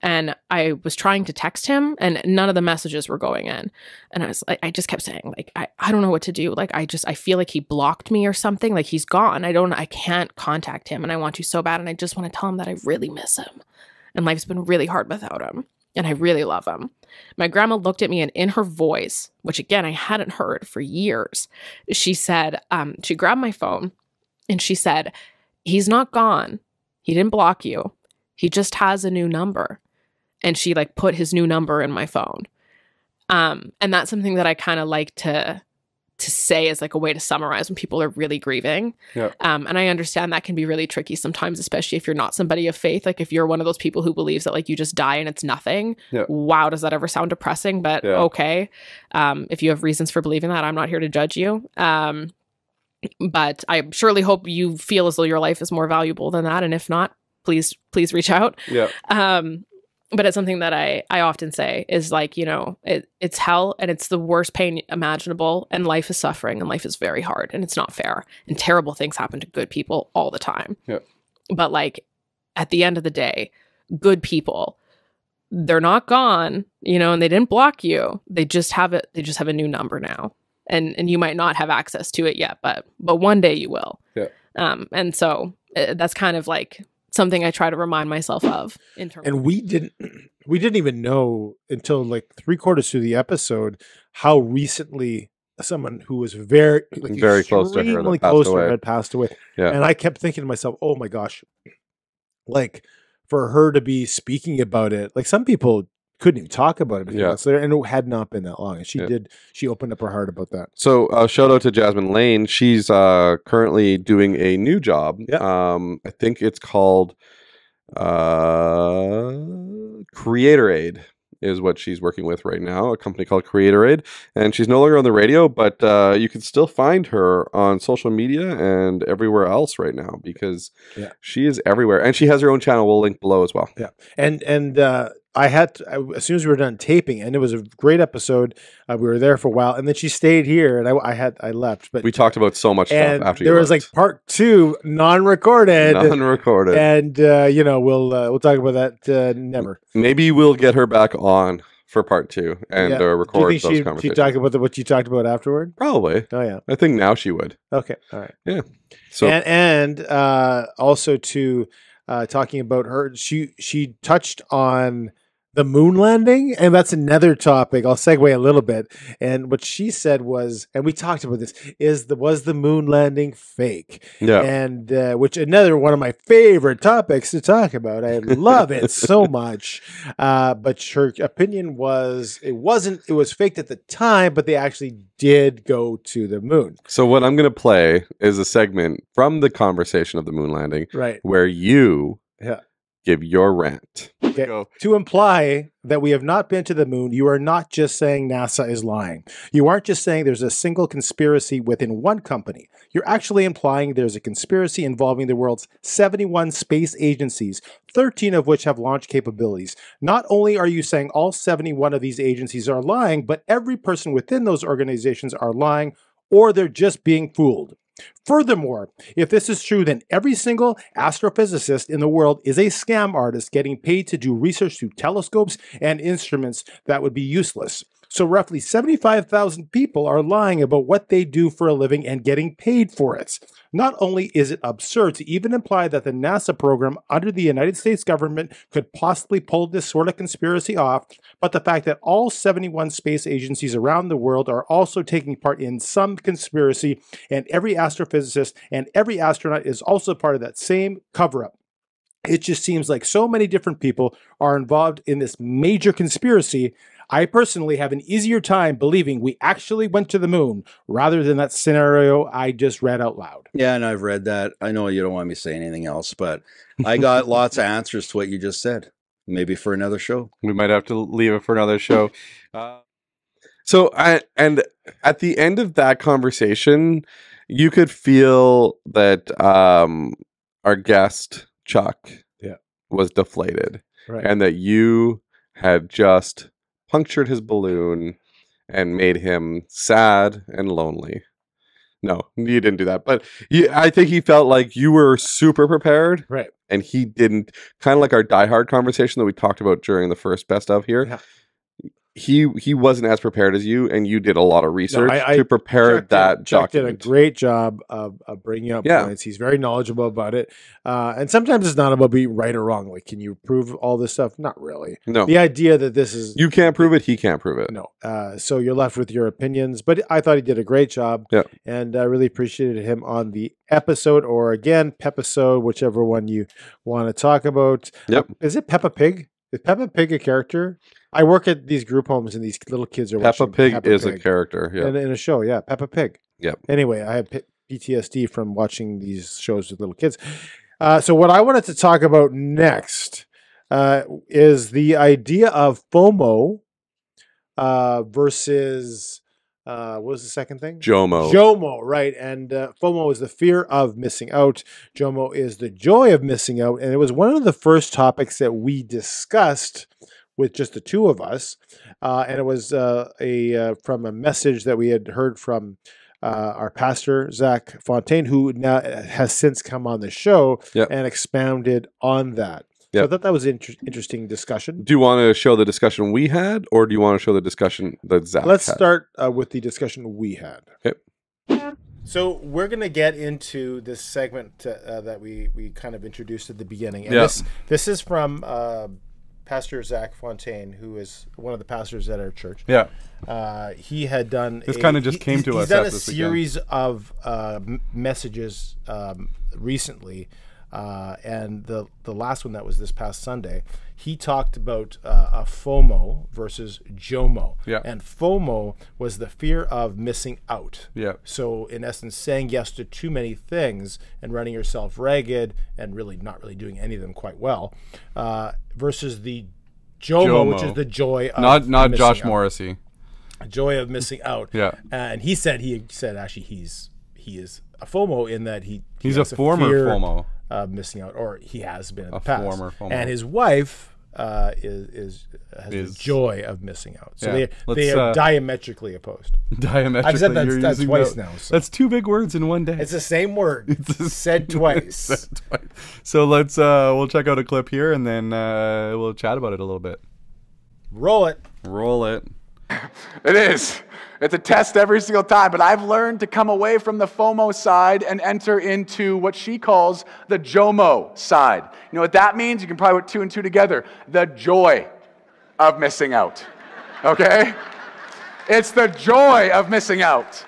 [SPEAKER 9] and I was trying to text him and none of the messages were going in. And I was like, I just kept saying like, I don't know what to do. Like, I feel like he blocked me or something. Like he's gone. I can't contact him and I want to so bad. And I just want to tell him that I really miss him and life's been really hard without him. And I really love him. My grandma looked at me and in her voice, which again, I hadn't heard for years, she said, she grabbed my phone and she said, he's not gone. He didn't block you. He just has a new number. And she like put his new number in my phone. And that's something that I kind of like to say as like a way to summarize when people are really grieving. Yeah. And I understand that can be really tricky sometimes, especially if you're not somebody of faith. Like if you're one of those people who believes that like you just die and it's nothing. Yeah. Wow, does that ever sound depressing? But okay. If you have reasons for believing that, I'm not here to judge you. But I surely hope you feel as though your life is more valuable than that. And if not, please reach out. Yeah. But it's something that I often say is like, you know, it's hell and it's the worst pain imaginable and life is suffering and life is very hard and it's not fair and terrible things happen to good people all the time. Yeah. But like at the end of the day, good people, they're not gone, you know, and they didn't block you. They just have a new number now. And you might not have access to it yet, but one day you will. Yeah. And so that's kind of like something I try to remind myself of.
[SPEAKER 3] And we didn't even know until like 3/4 through the episode how recently someone who was very
[SPEAKER 2] close to her
[SPEAKER 3] had passed away. Yeah. And I kept thinking to myself, oh my gosh, like for her to be speaking about it, like some people couldn't even talk about it a few months later, and it had not been that long. And she opened up her heart about that.
[SPEAKER 2] So shout out to Jasmin Laine. She's currently doing a new job. I think it's called Creator Aid is what she's working with right now, a company called Creator Aid. And she's no longer on the radio, but you can still find her on social media and everywhere else right now because she is everywhere. And she has her own channel. We'll link below as well.
[SPEAKER 3] Yeah. And I had to, as soon as we were done taping, and it was a great episode. We were there for a while, and then she stayed here, and I left. But
[SPEAKER 2] we talked about so much stuff after you
[SPEAKER 3] there was
[SPEAKER 2] left.
[SPEAKER 3] Like part 2, non-recorded, and you know, we'll talk about that never.
[SPEAKER 2] Maybe we'll get her back on for part 2 and record those conversations.
[SPEAKER 3] She talk about what you talked about afterward?
[SPEAKER 2] Probably.
[SPEAKER 3] Oh yeah.
[SPEAKER 2] I think now she would.
[SPEAKER 3] Okay. All right.
[SPEAKER 2] Yeah. So
[SPEAKER 3] and also to talking about her, she touched on the moon landing, and that's another topic. I'll segue a little bit. And what she said was, and we talked about this, was the moon landing fake?
[SPEAKER 2] Yeah.
[SPEAKER 3] And which another one of my favorite topics to talk about. I love it so much. But her opinion was it was faked at the time, but they actually did go to the moon.
[SPEAKER 2] So what I'm going to play is a segment from the conversation of the moon landing,
[SPEAKER 3] right,
[SPEAKER 2] where you give your rant.
[SPEAKER 3] Okay. To imply that we have not been to the moon, you are not just saying NASA is lying. You aren't just saying there's a single conspiracy within one company. You're actually implying there's a conspiracy involving the world's 71 space agencies, 13 of which have launch capabilities. Not only are you saying all 71 of these agencies are lying, but every person within those organizations are lying, or they're just being fooled. Furthermore, if this is true, then every single astrophysicist in the world is a scam artist getting paid to do research through telescopes and instruments that would be useless. So roughly 75,000 people are lying about what they do for a living and getting paid for it. Not only is it absurd to even imply that the NASA program under the United States government could possibly pull this sort of conspiracy off, but the fact that all 71 space agencies around the world are also taking part in some conspiracy, and every astrophysicist and every astronaut is also part of that same cover-up. It just seems like so many different people are involved in this major conspiracy. I personally have an easier time believing we actually went to the moon rather than that scenario I just read out loud.
[SPEAKER 10] Yeah, and I've read that. I know you don't want me to say anything else, but I got lots of answers to what you just said. Maybe for another show.
[SPEAKER 2] We might have to leave it for another show. And at the end of that conversation, you could feel that our guest, Chuck, was deflated.
[SPEAKER 3] Right.
[SPEAKER 2] And that you had just punctured his balloon and made him sad and lonely. No, you didn't do that. But I think he felt like you were super prepared.
[SPEAKER 3] Right.
[SPEAKER 2] And he didn't. Kind of like our Die Hard conversation that we talked about during the first best of here.
[SPEAKER 3] Yeah.
[SPEAKER 2] He wasn't as prepared as you, and you did a lot of research to prepare that
[SPEAKER 3] Chuck
[SPEAKER 2] document.
[SPEAKER 3] did a great job of bringing up points. He's very knowledgeable about it. And sometimes it's not about being right or wrong. Like, can you prove all this stuff? Not really.
[SPEAKER 2] No.
[SPEAKER 3] The idea that this is...
[SPEAKER 2] You can't prove it. He can't prove it.
[SPEAKER 3] No. So you're left with your opinions. But I thought he did a great job.
[SPEAKER 2] Yeah.
[SPEAKER 3] And I really appreciated him on the episode, or again, Pepisode, whichever one you want to talk about.
[SPEAKER 2] Yep.
[SPEAKER 3] Is it Peppa Pig? Is Peppa Pig a character? I work at these group homes, and these little kids are watching
[SPEAKER 2] Peppa Pig is a character. Yeah.
[SPEAKER 3] In a show, yeah. Peppa Pig.
[SPEAKER 2] Yep.
[SPEAKER 3] Anyway, I have PTSD from watching these shows with little kids. So what I wanted to talk about next is the idea of FOMO versus... what was the second thing?
[SPEAKER 2] JOMO.
[SPEAKER 3] JOMO, right. And FOMO is the fear of missing out. JOMO is the joy of missing out. And it was one of the first topics that we discussed with just the two of us. And it was from a message that we had heard from our pastor, Zach Fontaine, who now has since come on the show and expounded on that. So I thought that was an interesting discussion.
[SPEAKER 2] Do you want to show the discussion we had, or do you want to show the discussion that Zach
[SPEAKER 3] Let's
[SPEAKER 2] had?
[SPEAKER 3] start with the discussion we had.
[SPEAKER 2] Okay.
[SPEAKER 3] So we're going to get into this segment that we kind of introduced at the beginning. And this is from Pastor Zach Fontaine, who is one of the pastors at our church.
[SPEAKER 2] Yeah.
[SPEAKER 3] He had done...
[SPEAKER 2] This kind of just came to us.
[SPEAKER 3] He's done a series of messages recently. And the last one that was this past Sunday, he talked about a FOMO versus JOMO.
[SPEAKER 2] Yeah.
[SPEAKER 3] And FOMO was the fear of missing out.
[SPEAKER 2] Yeah.
[SPEAKER 3] So in essence, saying yes to too many things and running yourself ragged and really not really doing any of them quite well, versus the JOMO, which is the joy of
[SPEAKER 2] not Josh
[SPEAKER 3] out.
[SPEAKER 2] Morrissey.
[SPEAKER 3] Joy of missing out.
[SPEAKER 2] Yeah.
[SPEAKER 3] And he said actually he is a FOMO in that
[SPEAKER 2] he's a former FOMO
[SPEAKER 3] of missing out, or he has been in the
[SPEAKER 2] a
[SPEAKER 3] past.
[SPEAKER 2] Former FOMO.
[SPEAKER 3] And his wife has the joy of missing out. So they are diametrically opposed.
[SPEAKER 2] Diametrically.
[SPEAKER 3] I've said that twice now. So.
[SPEAKER 2] That's two big words in one day.
[SPEAKER 3] It's the same word. It's said twice.
[SPEAKER 2] So let's we'll check out a clip here and then we'll chat about it a little bit.
[SPEAKER 3] Roll it.
[SPEAKER 2] Roll it.
[SPEAKER 11] It is. It's a test every single time, but I've learned to come away from the FOMO side and enter into what she calls the JOMO side. You know what that means? You can probably put two and two together. The joy of missing out. Okay? It's the joy of missing out.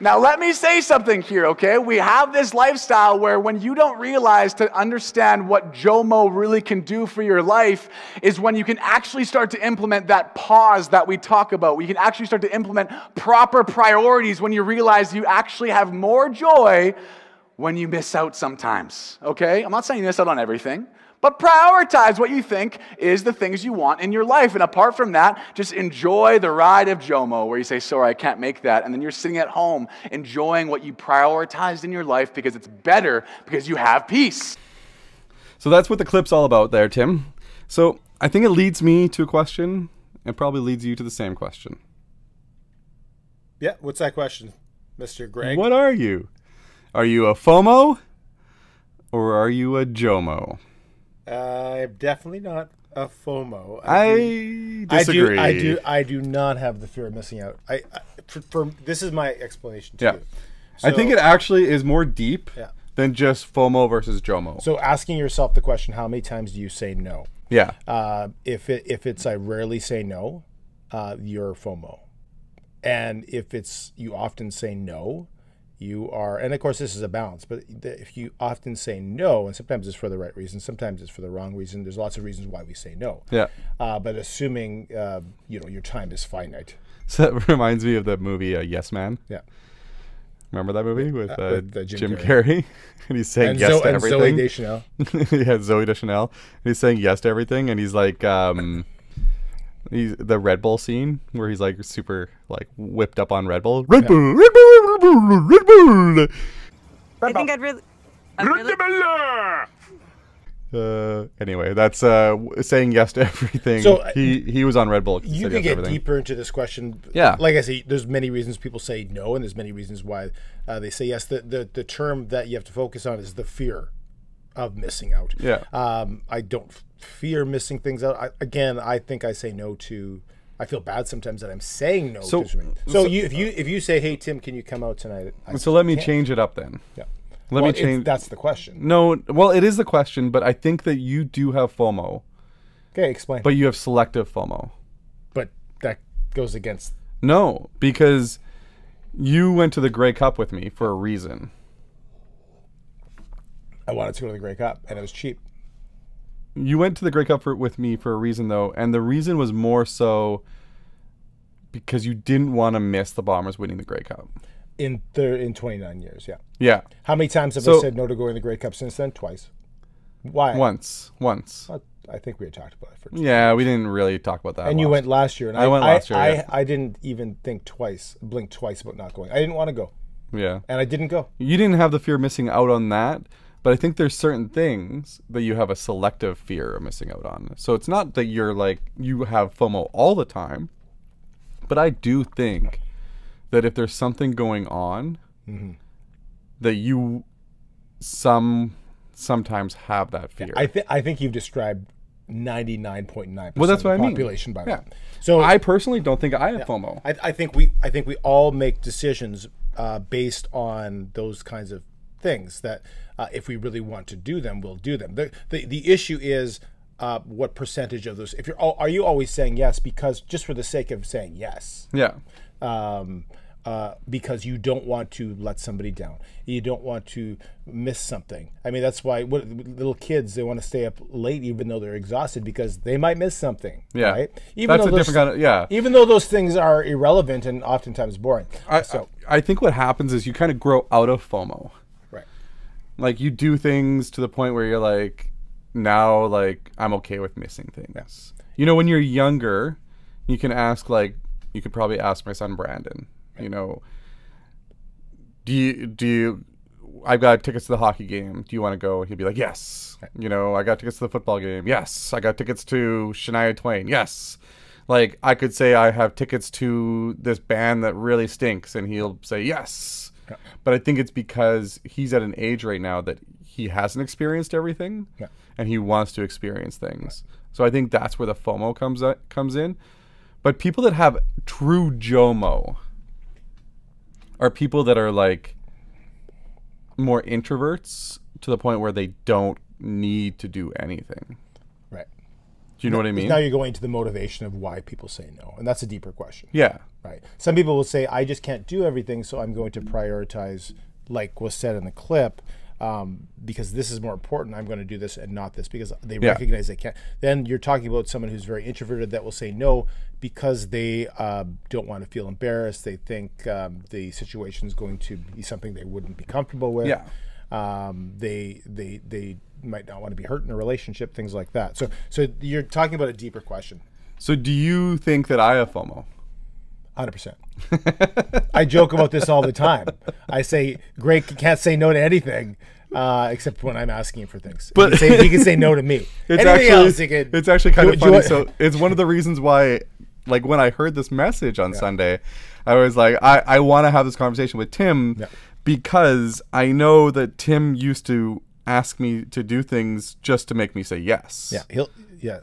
[SPEAKER 11] Now, let me say something here, okay? We have this lifestyle where when you don't realize to understand what JOMO really can do for your life is when you can actually start to implement that pause that we talk about. We can actually start to implement proper priorities when you realize you actually have more joy when you miss out sometimes, okay? I'm not saying you miss out on everything, but prioritize what you think is the things you want in your life. And apart from that, just enjoy the ride of JOMO where you say, sorry, I can't make that. And then you're sitting at home enjoying what you prioritized in your life because it's better because you have peace.
[SPEAKER 2] So that's what the clip's all about there, Tim. So I think it leads me to a question and probably leads you to the same question.
[SPEAKER 3] Yeah, what's that question, Mr. Greg?
[SPEAKER 2] What are you? Are you a FOMO or are you a JOMO?
[SPEAKER 3] I'm definitely not a FOMO.
[SPEAKER 2] I disagree.
[SPEAKER 3] I do not have the fear of missing out. This is my explanation to you.
[SPEAKER 2] So, I think it actually is more deep than just FOMO versus JOMO.
[SPEAKER 3] So asking yourself the question, how many times do you say no?
[SPEAKER 2] Yeah.
[SPEAKER 3] If it's I rarely say no, you're FOMO. And if it's you often say no, you are, and of course this is a balance, but if you often say no, and sometimes it's for the right reason, sometimes it's for the wrong reason, there's lots of reasons why we say no.
[SPEAKER 2] Yeah.
[SPEAKER 3] But assuming, your time is finite.
[SPEAKER 2] So that reminds me of the movie Yes Man.
[SPEAKER 3] Yeah.
[SPEAKER 2] Remember that movie with Jim Carrey? And he's saying yes to everything.
[SPEAKER 3] Zoe Deschanel.
[SPEAKER 2] Yeah, Zoe Deschanel. He's saying yes to everything, and he's like, he's the Red Bull scene where he's like super like whipped up on Red Bull. Red Bull, Red Bull, Red Bull, Red Bull.
[SPEAKER 12] I think I'd really
[SPEAKER 2] anyway, that's saying yes to everything. So he was on Red Bull.
[SPEAKER 3] You can get deeper into this question.
[SPEAKER 2] Yeah,
[SPEAKER 3] like I say, there's many reasons people say no, and there's many reasons why they say yes. The term that you have to focus on is the fear of missing out.
[SPEAKER 2] Yeah.
[SPEAKER 3] I don't fear missing things out. I think I say no to. I feel bad sometimes that I'm saying no to something. So if you say, hey Tim, can you come out tonight?
[SPEAKER 2] Let me change it up then.
[SPEAKER 3] Yeah.
[SPEAKER 2] Let me change.
[SPEAKER 3] That's the question.
[SPEAKER 2] No, well, it is the question, but I think that you do have FOMO.
[SPEAKER 3] Okay, explain.
[SPEAKER 2] But you have selective FOMO.
[SPEAKER 3] But that goes against.
[SPEAKER 2] No, because you went to the Grey Cup with me for a reason.
[SPEAKER 3] I wanted to go to the Grey Cup, and it was cheap.
[SPEAKER 2] You went to the Grey Cup with me for a reason, though, and the reason was more so because you didn't want to miss the Bombers winning the Grey Cup.
[SPEAKER 3] In 29 years, yeah.
[SPEAKER 2] Yeah.
[SPEAKER 3] How many times have I said no to going to the Grey Cup since then? Twice. Why?
[SPEAKER 2] Once.
[SPEAKER 3] I think we had talked about it for 2
[SPEAKER 2] Yeah, we didn't really talk about that.
[SPEAKER 3] And you went last year. And
[SPEAKER 2] I went last year.
[SPEAKER 3] I didn't even blink twice about not going. I didn't want to go.
[SPEAKER 2] Yeah.
[SPEAKER 3] And I didn't go.
[SPEAKER 2] You didn't have the fear of missing out on that, but I think there's certain things that you have a selective fear of missing out on. So it's not that you're like, you have FOMO all the time, but I do think that if there's something going on, that you sometimes have that fear.
[SPEAKER 3] I think you've described 99.9%
[SPEAKER 2] well, that's what
[SPEAKER 3] of the
[SPEAKER 2] I mean.
[SPEAKER 3] population by that. So
[SPEAKER 2] I personally don't think I have FOMO.
[SPEAKER 3] I think we all make decisions based on those kinds of things that if we really want to do them, we'll do them. The issue is what percentage of those. Are you always saying yes because just for the sake of saying yes?
[SPEAKER 2] Yeah.
[SPEAKER 3] because you don't want to let somebody down. You don't want to miss something. I mean, that's why little kids, they want to stay up late even though they're exhausted because they might miss something.
[SPEAKER 2] Yeah,
[SPEAKER 3] right? Even
[SPEAKER 2] that's
[SPEAKER 3] though
[SPEAKER 2] a different kind of, yeah.
[SPEAKER 3] Even though those things are irrelevant and oftentimes boring.
[SPEAKER 2] I think what happens is you kind of grow out of FOMO.
[SPEAKER 3] Right.
[SPEAKER 2] Like you do things to the point where you're like, now like I'm okay with missing things.
[SPEAKER 3] Yes.
[SPEAKER 2] You know, when you're younger, you can ask like, you could probably ask my son Brandon, you know, do you I've got tickets to the hockey game. Do you want to go? He'd be like, yes. You know, I got tickets to the football game. Yes. I got tickets to Shania Twain. Yes. Like I could say I have tickets to this band that really stinks and he'll say yes. Yeah. But I think it's because he's at an age right now that he hasn't experienced everything and he wants to experience things. Right. So I think that's where the FOMO comes in. But people that have true JOMO are people that are like more introverts to the point where they don't need to do anything.
[SPEAKER 3] Right.
[SPEAKER 2] Do you know what I mean?
[SPEAKER 3] Now you're going to the motivation of why people say no. And that's a deeper question.
[SPEAKER 2] Yeah.
[SPEAKER 3] Right. Some people will say, I just can't do everything, so I'm going to prioritize, like was said in the clip, because this is more important. I'm going to do this and not this because they recognize they can't. Then you're talking about someone who's very introverted that will say no because they don't want to feel embarrassed. They think the situation is going to be something they wouldn't be comfortable with.
[SPEAKER 2] Yeah.
[SPEAKER 3] They might not want to be hurt in a relationship, things like that. So you're talking about a deeper question.
[SPEAKER 2] So do you think that I have FOMO?
[SPEAKER 3] 100%. I joke about this all the time. I say Greg can't say no to anything except when I'm asking him for things. But he can say no to me.
[SPEAKER 2] It's actually kind of funny. So it's one of the reasons why, like when I heard this message on Sunday, I was like, I want to have this conversation with Tim because I know that Tim used to ask me to do things just to make me say yes.
[SPEAKER 3] Yeah.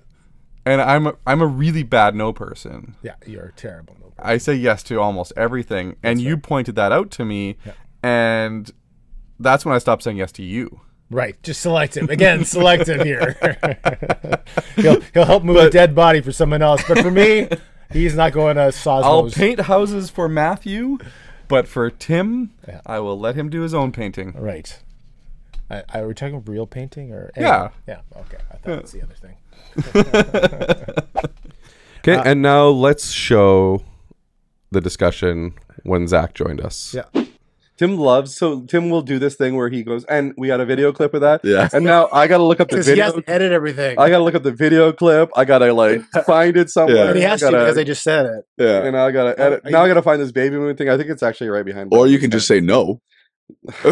[SPEAKER 2] And I'm a really bad no person.
[SPEAKER 3] Yeah, you're a terrible no person.
[SPEAKER 2] I say yes to almost everything. And you pointed that out to me. Yeah. And that's when I stopped saying yes to you.
[SPEAKER 3] Right. Just selective. Again, selective here. he'll help move a dead body for someone else. But for me, he's not going to Sosmos.
[SPEAKER 2] I'll paint houses for Matthew. But for Tim, I will let him do his own painting.
[SPEAKER 3] Right. Are we talking real painting? Or
[SPEAKER 2] Yeah.
[SPEAKER 3] Yeah. Okay. I thought that's the other thing.
[SPEAKER 2] Okay, and now let's show the discussion when Zach joined us.
[SPEAKER 3] Yeah.
[SPEAKER 2] Tim will do this thing where he goes, and we got a video clip of that.
[SPEAKER 6] Yeah.
[SPEAKER 2] And now I got to look up the video.
[SPEAKER 3] He has to edit everything.
[SPEAKER 2] I got to look up the video clip. I got to like find it somewhere.
[SPEAKER 3] Yeah. And he has to because I just said it.
[SPEAKER 2] Yeah. And I got to edit. Now I got to find this baby moon thing. I think it's actually right behind me.
[SPEAKER 6] Or you can just say no.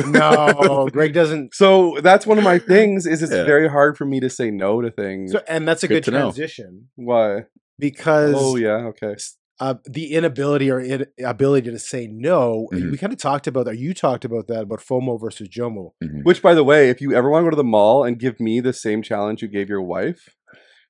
[SPEAKER 3] No, Greg doesn't.
[SPEAKER 2] So that's one of my things is it's very hard for me to say no to things.
[SPEAKER 3] So, and that's a good transition.
[SPEAKER 2] Why?
[SPEAKER 3] Because
[SPEAKER 2] okay.
[SPEAKER 3] The inability or ability to say no, we kind of talked about that. You talked about that, about FOMO versus JOMO.
[SPEAKER 2] Which, by the way, if you ever want to go to the mall and give me the same challenge you gave your wife,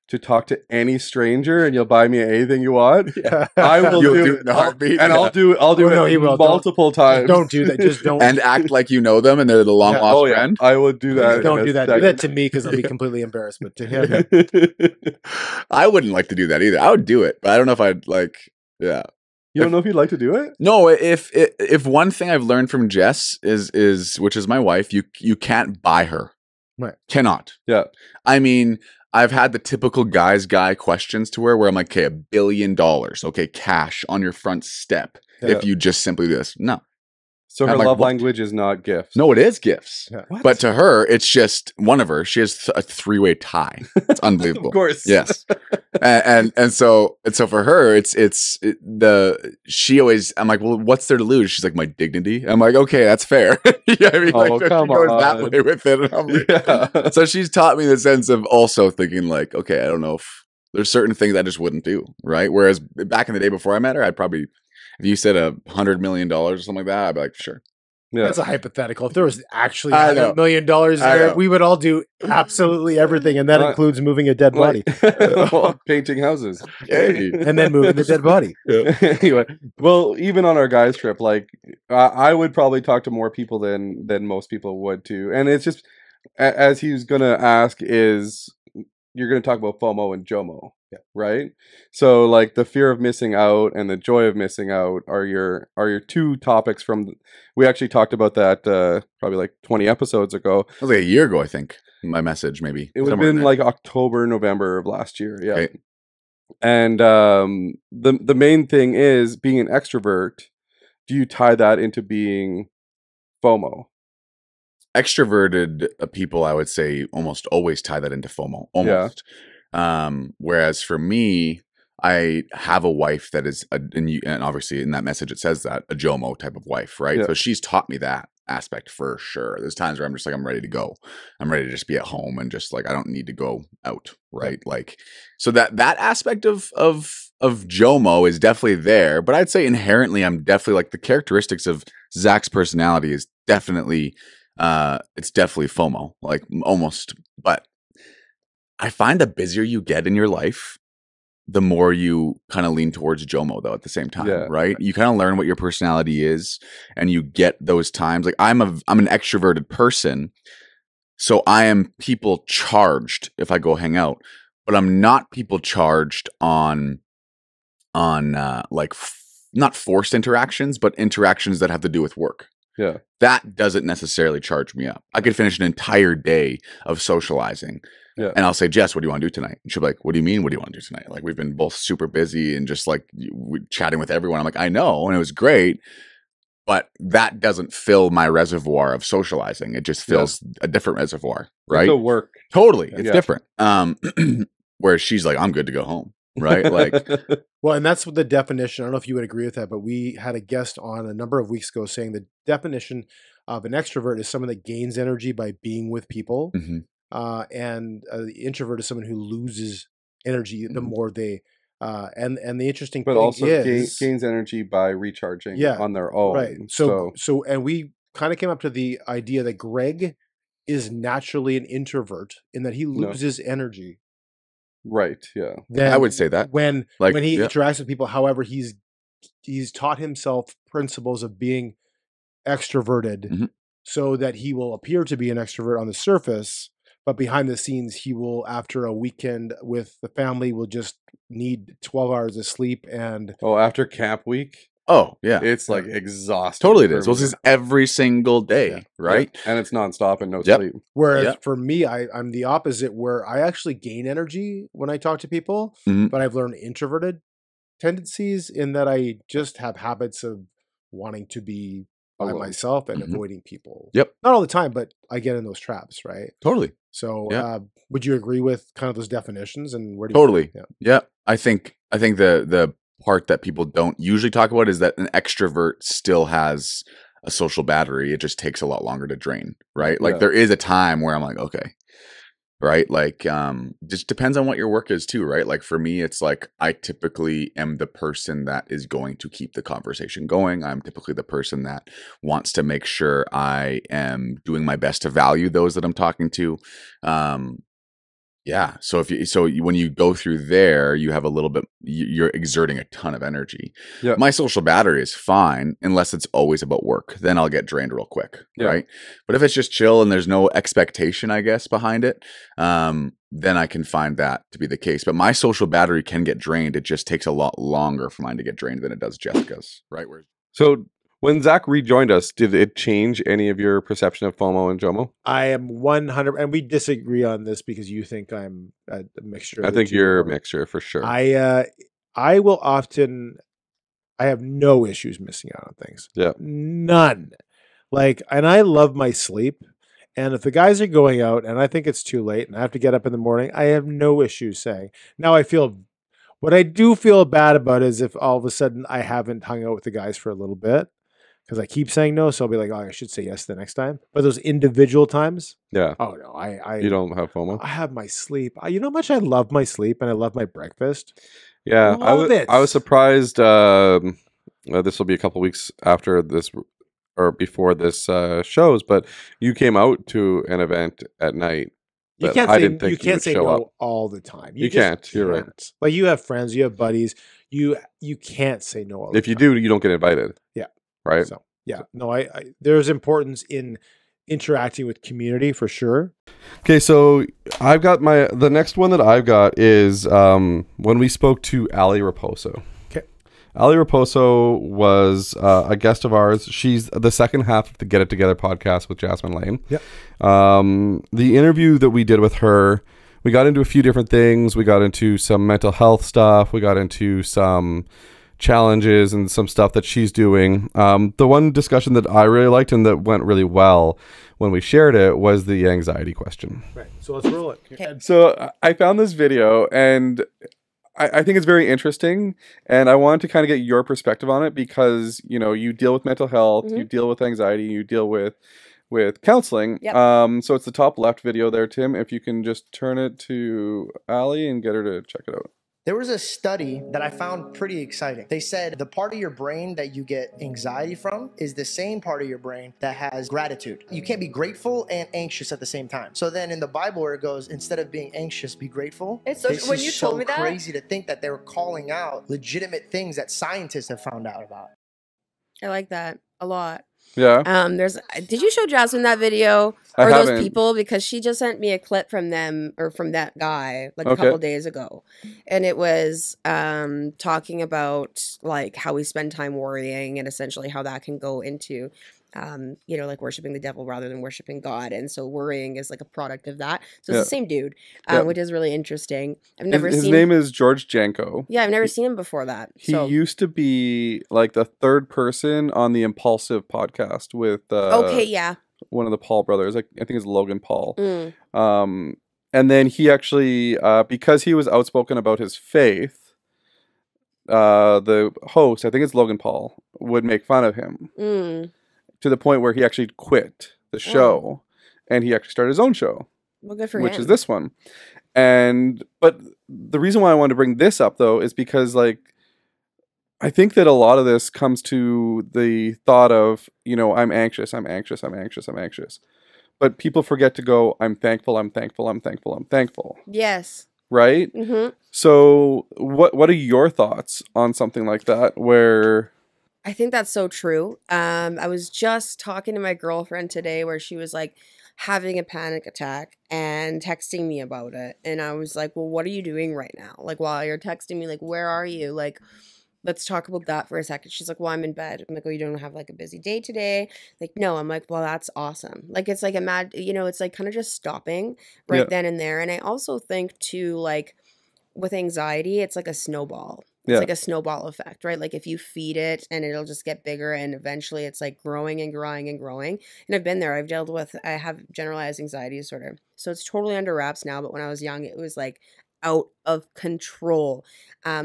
[SPEAKER 2] to talk to any stranger and you'll buy me anything you want, I will do it in a heartbeat. And I'll do it multiple times.
[SPEAKER 3] Don't do that. Just don't.
[SPEAKER 6] And act like you know them and they're the long lost friend.
[SPEAKER 2] I would do that.
[SPEAKER 3] Don't do that. Do that to me because I'll be completely embarrassed. But to him,
[SPEAKER 6] I wouldn't like to do that either. I would do it, but I don't know if I'd like. Yeah.
[SPEAKER 2] You don't know if you'd like to do it?
[SPEAKER 6] No. If one thing I've learned from Jess is which is my wife, you can't buy her.
[SPEAKER 3] Right.
[SPEAKER 6] Cannot.
[SPEAKER 2] Yeah.
[SPEAKER 6] I mean, I've had the typical guy questions to her where I'm like, okay, $1 billion, okay, cash on your front step. Yeah. If you just simply do this. No.
[SPEAKER 2] So her love language is not gifts.
[SPEAKER 6] No, it is gifts.
[SPEAKER 2] Yeah.
[SPEAKER 6] But to her, it's just one of her. She has a 3-way tie. It's unbelievable.
[SPEAKER 2] Of course.
[SPEAKER 6] Yes. and so for her, she always, I'm like, well, what's there to lose? She's like, my dignity. I'm like, okay, that's fair. Yeah, I mean,
[SPEAKER 2] come
[SPEAKER 6] she goes that way with it. And I'm like, So she's taught me the sense of also thinking like, okay, I don't know if there's certain things I just wouldn't do. Right. Whereas back in the day before I met her, I'd probably, if you said $100 million or something like that, I'd be like, sure.
[SPEAKER 3] Yeah. That's a hypothetical. If there was actually $100 million there, we would all do absolutely everything, and that includes moving a dead body.
[SPEAKER 2] Painting houses.
[SPEAKER 3] And then moving the dead body.
[SPEAKER 2] Yeah. Anyway, well, even on our guys trip, like I would probably talk to more people than most people would too. And it's just, as he was going to ask is, you're going to talk about FOMO and JOMO, right? So like the fear of missing out and the joy of missing out are your two topics from. We actually talked about that probably like 20 episodes ago.
[SPEAKER 13] It was like a year ago, I think. My message, maybe
[SPEAKER 2] it would have been like October, November of last year. Yeah, okay. And the main thing is being an extrovert. Do you tie that into being FOMO?
[SPEAKER 13] Extroverted people, I would say, almost always tie that into FOMO. Almost. Yeah. Whereas for me, I have a wife that is, and obviously in that message it says that, a JOMO type of wife, right? Yeah. So she's taught me that aspect for sure. There's times where I'm just like, I'm ready to go. I'm ready to just be at home and just like, I don't need to go out, right? Yeah. Like, so that aspect of JOMO is definitely there, but I'd say inherently I'm definitely like the characteristics of Zach's personality is definitely it's definitely FOMO, like almost. But I find the busier you get in your life, the more you kind of lean towards JOMO though at the same time, right? You kind of learn what your personality is and you get those times. Like I'm an extroverted person, so I am people charged if I go hang out, but I'm not people charged on like not forced interactions, but interactions that have to do with work.
[SPEAKER 2] Yeah.
[SPEAKER 13] That doesn't necessarily charge me up. I could finish an entire day of socializing. Yeah. And I'll say, Jess, what do you want to do tonight? And she'll be like, what do you mean? What do you want to do tonight? Like, we've been both super busy and just like chatting with everyone. I'm like, I know. And it was great. But that doesn't fill my reservoir of socializing. It just fills a different reservoir, right?
[SPEAKER 2] It's work.
[SPEAKER 13] Totally. It's different. Whereas she's like, I'm good to go home. Right. Like,
[SPEAKER 3] well, and that's what the definition. I don't know if you would agree with that, but we had a guest on a number of weeks ago saying the definition of an extrovert is someone that gains energy by being with people.
[SPEAKER 13] Mm-hmm.
[SPEAKER 3] And the introvert is someone who loses energy the more they, and the interesting
[SPEAKER 2] but
[SPEAKER 3] thing
[SPEAKER 2] also
[SPEAKER 3] is
[SPEAKER 2] gains energy by recharging on their own.
[SPEAKER 3] Right. So, and we kind of came up to the idea that Greg is naturally an introvert in that he loses energy.
[SPEAKER 2] Right. Yeah.
[SPEAKER 13] I would say that
[SPEAKER 3] when he interacts with people, however, he's taught himself principles of being extroverted so that he will appear to be an extrovert on the surface, but behind the scenes, he will, after a weekend with the family, will just need 12 hours of sleep. And
[SPEAKER 2] after camp week.
[SPEAKER 13] Oh, yeah.
[SPEAKER 2] It's like exhausting.
[SPEAKER 13] Totally it is. Well, it's every single day, right?
[SPEAKER 2] Yeah. And it's nonstop and no sleep.
[SPEAKER 3] Whereas for me, I'm the opposite, where I actually gain energy when I talk to people, but I've learned introverted tendencies in that I just have habits of wanting to be by myself and avoiding people.
[SPEAKER 13] Yep.
[SPEAKER 3] Not all the time, but I get in those traps, right?
[SPEAKER 13] Totally.
[SPEAKER 3] So would you agree with kind of those definitions and where do
[SPEAKER 13] you Yeah. I think the part that people don't usually talk about is that an extrovert still has a social battery. It just takes a lot longer to drain, right? Like there is a time where I'm like, okay, right? Like just depends on what your work is too, right? Like for me, it's like I typically am the person that is going to keep the conversation going. I'm typically the person that wants to make sure I am doing my best to value those that I'm talking to. Yeah. So when you go through there, you have a little bit, you're exerting a ton of energy.
[SPEAKER 2] Yeah.
[SPEAKER 13] My social battery is fine unless it's always about work. Then I'll get drained real quick.
[SPEAKER 2] Yeah.
[SPEAKER 13] Right. But if it's just chill and there's no expectation, I guess, behind it, then I can find that to be the case. But my social battery can get drained. It just takes a lot longer for mine to get drained than it does Jessica's. Right.
[SPEAKER 2] So when Zach rejoined us, did it change any of your perception of FOMO and JOMO?
[SPEAKER 3] I am 100, and we disagree on this because you think I'm a mixture.
[SPEAKER 2] I think you're a mixture for sure.
[SPEAKER 3] I will often, I have no issues missing out on things.
[SPEAKER 2] Yeah.
[SPEAKER 3] None. Like, and I love my sleep. And if the guys are going out and I think it's too late and I have to get up in the morning, I have no issues saying. Now what I do feel bad about is if all of a sudden I haven't hung out with the guys for a little bit. Because I keep saying no, so I'll be like, I should say yes the next time. But those individual times,
[SPEAKER 2] oh
[SPEAKER 3] no,
[SPEAKER 2] you don't have FOMO.
[SPEAKER 3] I have my sleep. You know how much I love my sleep and I love my breakfast.
[SPEAKER 2] Yeah, I was surprised. This will be a couple weeks after this or before this shows, but you came out to an event at night.
[SPEAKER 3] You can't say no all the time.
[SPEAKER 2] You can't. You're right.
[SPEAKER 3] Like you have friends, you have buddies. You can't say no all the time.
[SPEAKER 2] If you do, you don't get invited.
[SPEAKER 3] Yeah.
[SPEAKER 2] Right.
[SPEAKER 3] So no, I there's importance in interacting with community for sure.
[SPEAKER 2] Okay, so I've got the next one that I've got is when we spoke to Aly Raposo.
[SPEAKER 3] Okay.
[SPEAKER 2] Aly Raposo was a guest of ours. She's the second half of the Get It Together podcast with Jasmin Laine.
[SPEAKER 3] Yep.
[SPEAKER 2] The interview that we did with her, we got into a few different things. We got into some mental health stuff. We got into some challenges and some stuff that she's doing. The one discussion that I really liked and that went really well when we shared it was the anxiety question.
[SPEAKER 3] Right. So let's roll it.
[SPEAKER 2] Okay. So I found this video and I think it's very interesting, and I wanted to kind of get your perspective on it because, you know, you deal with mental health, you deal with anxiety, you deal with counseling.
[SPEAKER 4] Yep.
[SPEAKER 2] So it's the top left video there, Tim. If you can just turn it to Aly and get her to check it out.
[SPEAKER 14] There was a study that I found pretty exciting. They said the part of your brain that you get anxiety from is the same part of your brain that has gratitude. You can't be grateful and anxious at the same time. So then in the Bible where it goes, instead of being anxious, be grateful.
[SPEAKER 4] It's so, when you told me that,
[SPEAKER 14] crazy to think that they were calling out legitimate things that scientists have found out about.
[SPEAKER 4] I like that a lot.
[SPEAKER 2] Yeah.
[SPEAKER 4] Did you show Jasmine that video
[SPEAKER 2] I
[SPEAKER 4] or those
[SPEAKER 2] haven't.
[SPEAKER 4] people? Because she just sent me a clip from them or from that guy like a couple days ago, and it was talking about like how we spend time worrying and essentially how that can go into you know, like worshiping the devil rather than worshiping God, and so worrying is like a product of that. So it's the same dude, which is really interesting. I've never seen.
[SPEAKER 2] His name is George Janko.
[SPEAKER 4] Yeah, I've never seen him before that.
[SPEAKER 2] He used to be like the third person on the Impulsive podcast with one of the Paul brothers. I think it's Logan Paul. And then he actually because he was outspoken about his faith, the host, I think it's Logan Paul, would make fun of him. To the point where he actually quit the show and he actually started his own show.
[SPEAKER 4] Well, good for him.
[SPEAKER 2] Which is this one. But the reason why I wanted to bring this up though is because like I think that a lot of this comes to the thought of, you know, I'm anxious. But people forget to go, I'm thankful.
[SPEAKER 4] Yes.
[SPEAKER 2] Right? So what are your thoughts on something like that where
[SPEAKER 4] I think that's so true. I was just talking to my girlfriend today where she was like having a panic attack and texting me about it. And I was like, well, what are you doing right now? Like while you're texting me, like, where are you? Like, let's talk about that for a second. She's like, well, I'm in bed. I'm like, oh, you don't have like a busy day today? Like, no. I'm like, well, that's awesome. Like, it's like you know, it's like kind of just stopping right then and there. And I also think too, like with anxiety, it's like a snowball. It's like a snowball effect, right? Like if you feed it and it'll just get bigger and eventually it's like growing and growing and growing. And I've been there. I have generalized anxiety disorder. So it's totally under wraps now. But when I was young, it was like out of control.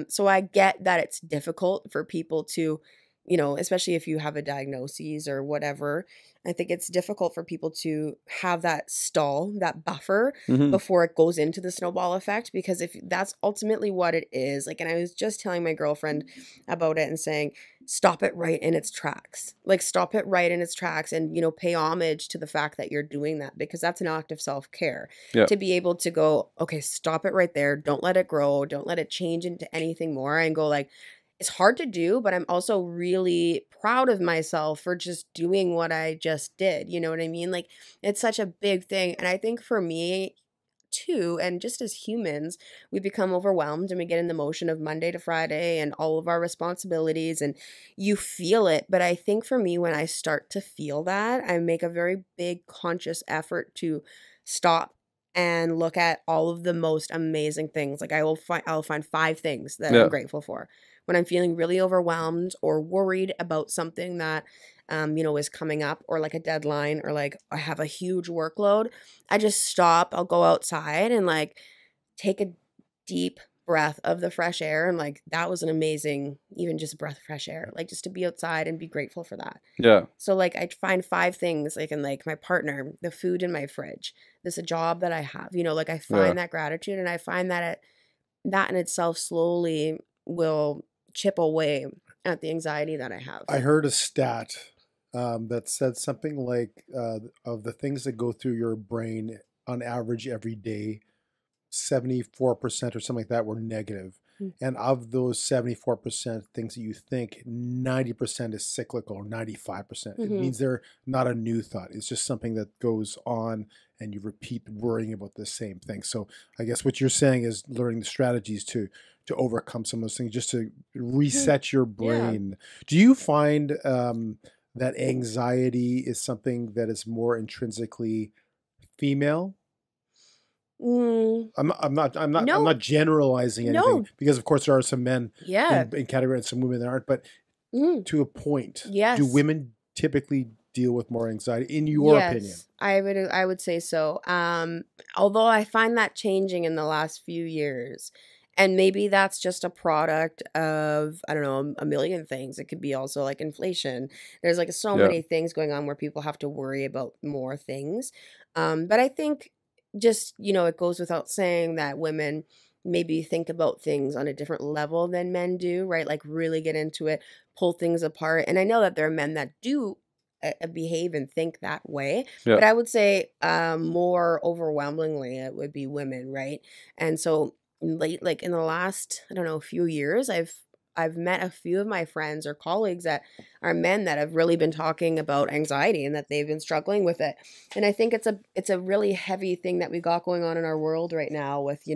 [SPEAKER 4] So I get that it's difficult for people to, you know, especially if you have a diagnosis or whatever. I think it's difficult for people to have that stall, that buffer before it goes into the snowball effect, because if that's ultimately what it is, like, and I was just telling my girlfriend about it and saying, stop it right in its tracks, like stop it right in its tracks and, you know, pay homage to the fact that you're doing that, because that's an act of self-care to be able to go, okay, stop it right there. Don't let it grow. Don't let it change into anything more, and go like, it's hard to do, but I'm also really proud of myself for just doing what I just did. You know what I mean? Like, it's such a big thing. And I think for me too, and just as humans, we become overwhelmed and we get in the motion of Monday to Friday and all of our responsibilities, and you feel it. But I think for me, when I start to feel that, I make a very big conscious effort to stop and look at all of the most amazing things. Like I'll find 5 things that I'm grateful for. When I'm feeling really overwhelmed or worried about something that, you know, is coming up, or like a deadline, or like I have a huge workload, I just stop. I'll go outside and like take a deep breath of the fresh air. And like, that was an amazing, even just a breath of fresh air, like just to be outside and be grateful for that.
[SPEAKER 2] Yeah.
[SPEAKER 4] So like I'd find 5 things, like in like my partner, the food in my fridge, this a job that I have, you know, like I find that gratitude, and I find that that in itself slowly will chip away at the anxiety that I have.
[SPEAKER 3] I heard a stat that said something like of the things that go through your brain on average every day, 74% or something like that were negative. And of those 74% things that you think, 90% is cyclical, or 95%. It means they're not a new thought. It's just something that goes on and you repeat worrying about the same thing. So I guess what you're saying is learning the strategies to overcome some of those things, just to reset your brain. Yeah. Do you find that anxiety is something that is more intrinsically female? I'm not generalizing anything, because of course there are some men in category and some women that aren't, but to a point, do women typically deal with more anxiety in your opinion?
[SPEAKER 4] I would say so. Although I find that changing in the last few years. And maybe that's just a product of, I don't know, a million things. It could be also like inflation. There's like so many things going on where people have to worry about more things. But I think just, it goes without saying that women maybe think about things on a different level than men do, right? Like really get into it, pull things apart. And I know that there are men that do behave and think that way. Yeah. But I would say more overwhelmingly it would be women, right? And so like in the last, I don't know, few years, I've met a few of my friends or colleagues that are men that have really been talking about anxiety and that they've been struggling with it. And I think it's a really heavy thing that we got going on in our world right now with,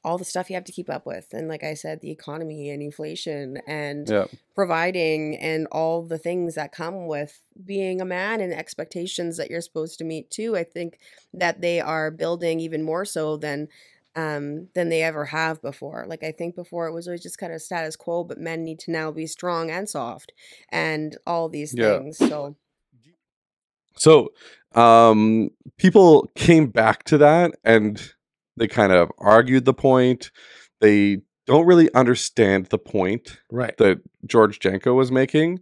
[SPEAKER 4] all the stuff you have to keep up with. And like I said, the economy and inflation and providing and all the things that come with being a man and expectations that you're supposed to meet too. I think that they are building even more so than they ever have before. Like I think before it was always just kind of status quo, but men need to now be strong and soft and all these things.
[SPEAKER 2] So people came back to that and they kind of argued the point. They don't really understand the point that George Janko was making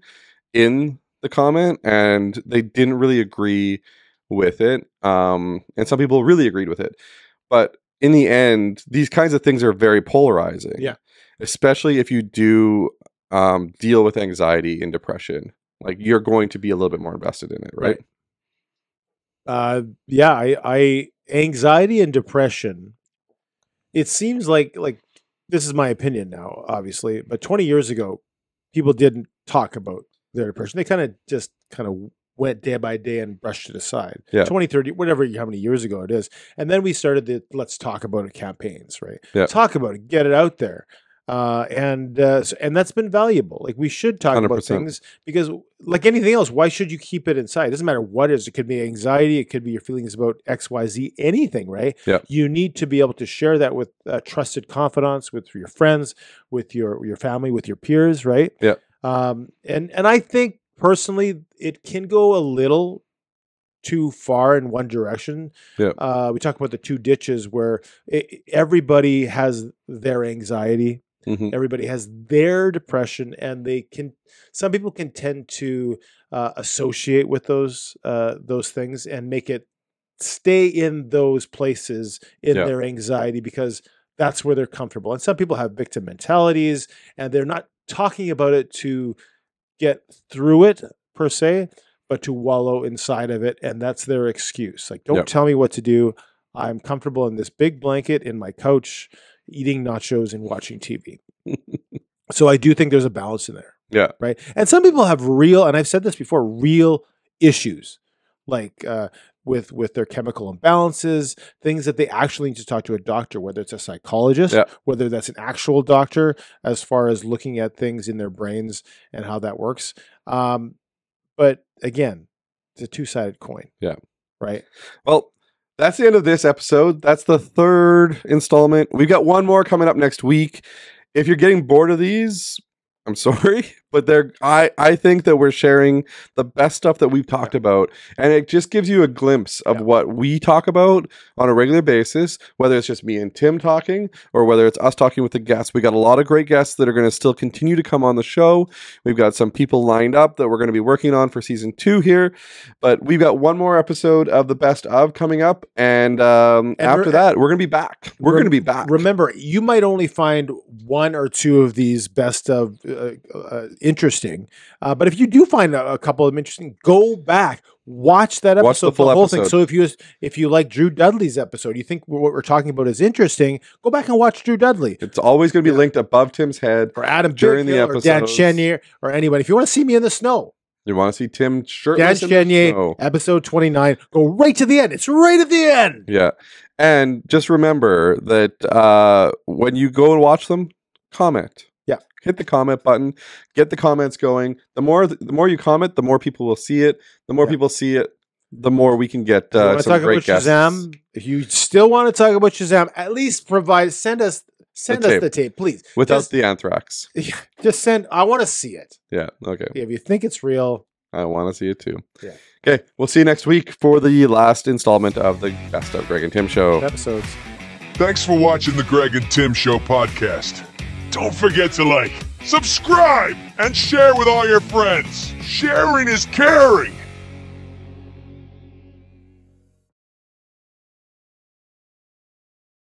[SPEAKER 2] in the comment, and they didn't really agree with it. And some people really agreed with it. But in the end, these kinds of things are very polarizing. Yeah. Especially if you do deal with anxiety and depression. Like you're going to be a little bit more invested in it, right?
[SPEAKER 3] I anxiety and depression, it seems like this is my opinion now, obviously, but 20 years ago, people didn't talk about their depression. They kind of went day by day and brushed it aside. 20, 30, whatever, how many years ago it is. And then we started the let's talk about it campaigns, right? Talk about it, get it out there. And that's been valuable. Like we should talk 100%. About things, because like anything else, why should you keep it inside? It doesn't matter what it is. It could be anxiety. It could be your feelings about X, Y, Z, anything, right? Yeah. You need to be able to share that with trusted confidants, with your friends, with your family, with your peers, right? Yeah. And I think personally, it can go a little too far in one direction. Yeah. We talk about the two ditches where everybody has their anxiety. Mm-hmm. Everybody has their depression, and some people can tend to associate with those things and make it stay in those places in their anxiety because that's where they're comfortable. And some people have victim mentalities, and they're not talking about it to get through it per se, but to wallow inside of it. And that's their excuse. Like, don't tell me what to do. I'm comfortable in this big blanket in my couch, eating nachos and watching TV. So I do think there's a balance in there. Yeah. Right. And some people have real, and I've said this before, real issues like with their chemical imbalances, things that they actually need to talk to a doctor, whether it's a psychologist, whether that's an actual doctor, as far as looking at things in their brains and how that works. But again, it's a two-sided coin. Yeah. Right.
[SPEAKER 2] Well, that's the end of this episode. That's the third installment. We've got one more coming up next week. If you're getting bored of these, I'm sorry, but I think that we're sharing the best stuff that we've talked about, and it just gives you a glimpse of what we talk about on a regular basis, whether it's just me and Tim talking or whether it's us talking with the guests. We got a lot of great guests that are going to still continue to come on the show. We've got some people lined up that we're going to be working on for season 2 here, but we've got one more episode of the best of coming up, and after that, we're going to be back. We're going to be back.
[SPEAKER 3] Remember, you might only find one or two of these best of interesting. But if you do find a couple of them interesting, go back, watch that episode,
[SPEAKER 2] Watch the full
[SPEAKER 3] whole
[SPEAKER 2] episode.
[SPEAKER 3] thing. So if you like Drew Dudley's episode, you think what we're talking about is interesting, go back and watch Drew Dudley.
[SPEAKER 2] It's always going to be linked above Tim's head
[SPEAKER 3] or Adam
[SPEAKER 2] during the
[SPEAKER 3] Bighill,
[SPEAKER 2] episode.
[SPEAKER 3] or Dan Chenier, or anybody. If you want to see me in the snow,
[SPEAKER 2] you want to see Tim shirtless
[SPEAKER 3] Dan Chenier, episode 29. Go right to the end. It's right at the end.
[SPEAKER 2] Yeah. And just remember that when you go and watch them, comment.
[SPEAKER 3] Yeah.
[SPEAKER 2] Hit the comment button. Get the comments going. The more you comment, the more people will see it. The more people see it, the more we can get some great guests.
[SPEAKER 3] Shazam, if you still want to talk about Shazam, at least send us the tape, please.
[SPEAKER 2] Without the anthrax.
[SPEAKER 3] Just send. I want to see it.
[SPEAKER 2] Yeah. Okay.
[SPEAKER 3] If you think it's real,
[SPEAKER 2] I want to see it too.
[SPEAKER 3] Yeah.
[SPEAKER 2] Okay. We'll see you next week for the last installment of the Best of Greg and Tim Show
[SPEAKER 3] episodes.
[SPEAKER 1] Thanks for watching the Greg and Tim Show podcast. Don't forget to like, subscribe, and share with all your friends. Sharing is caring.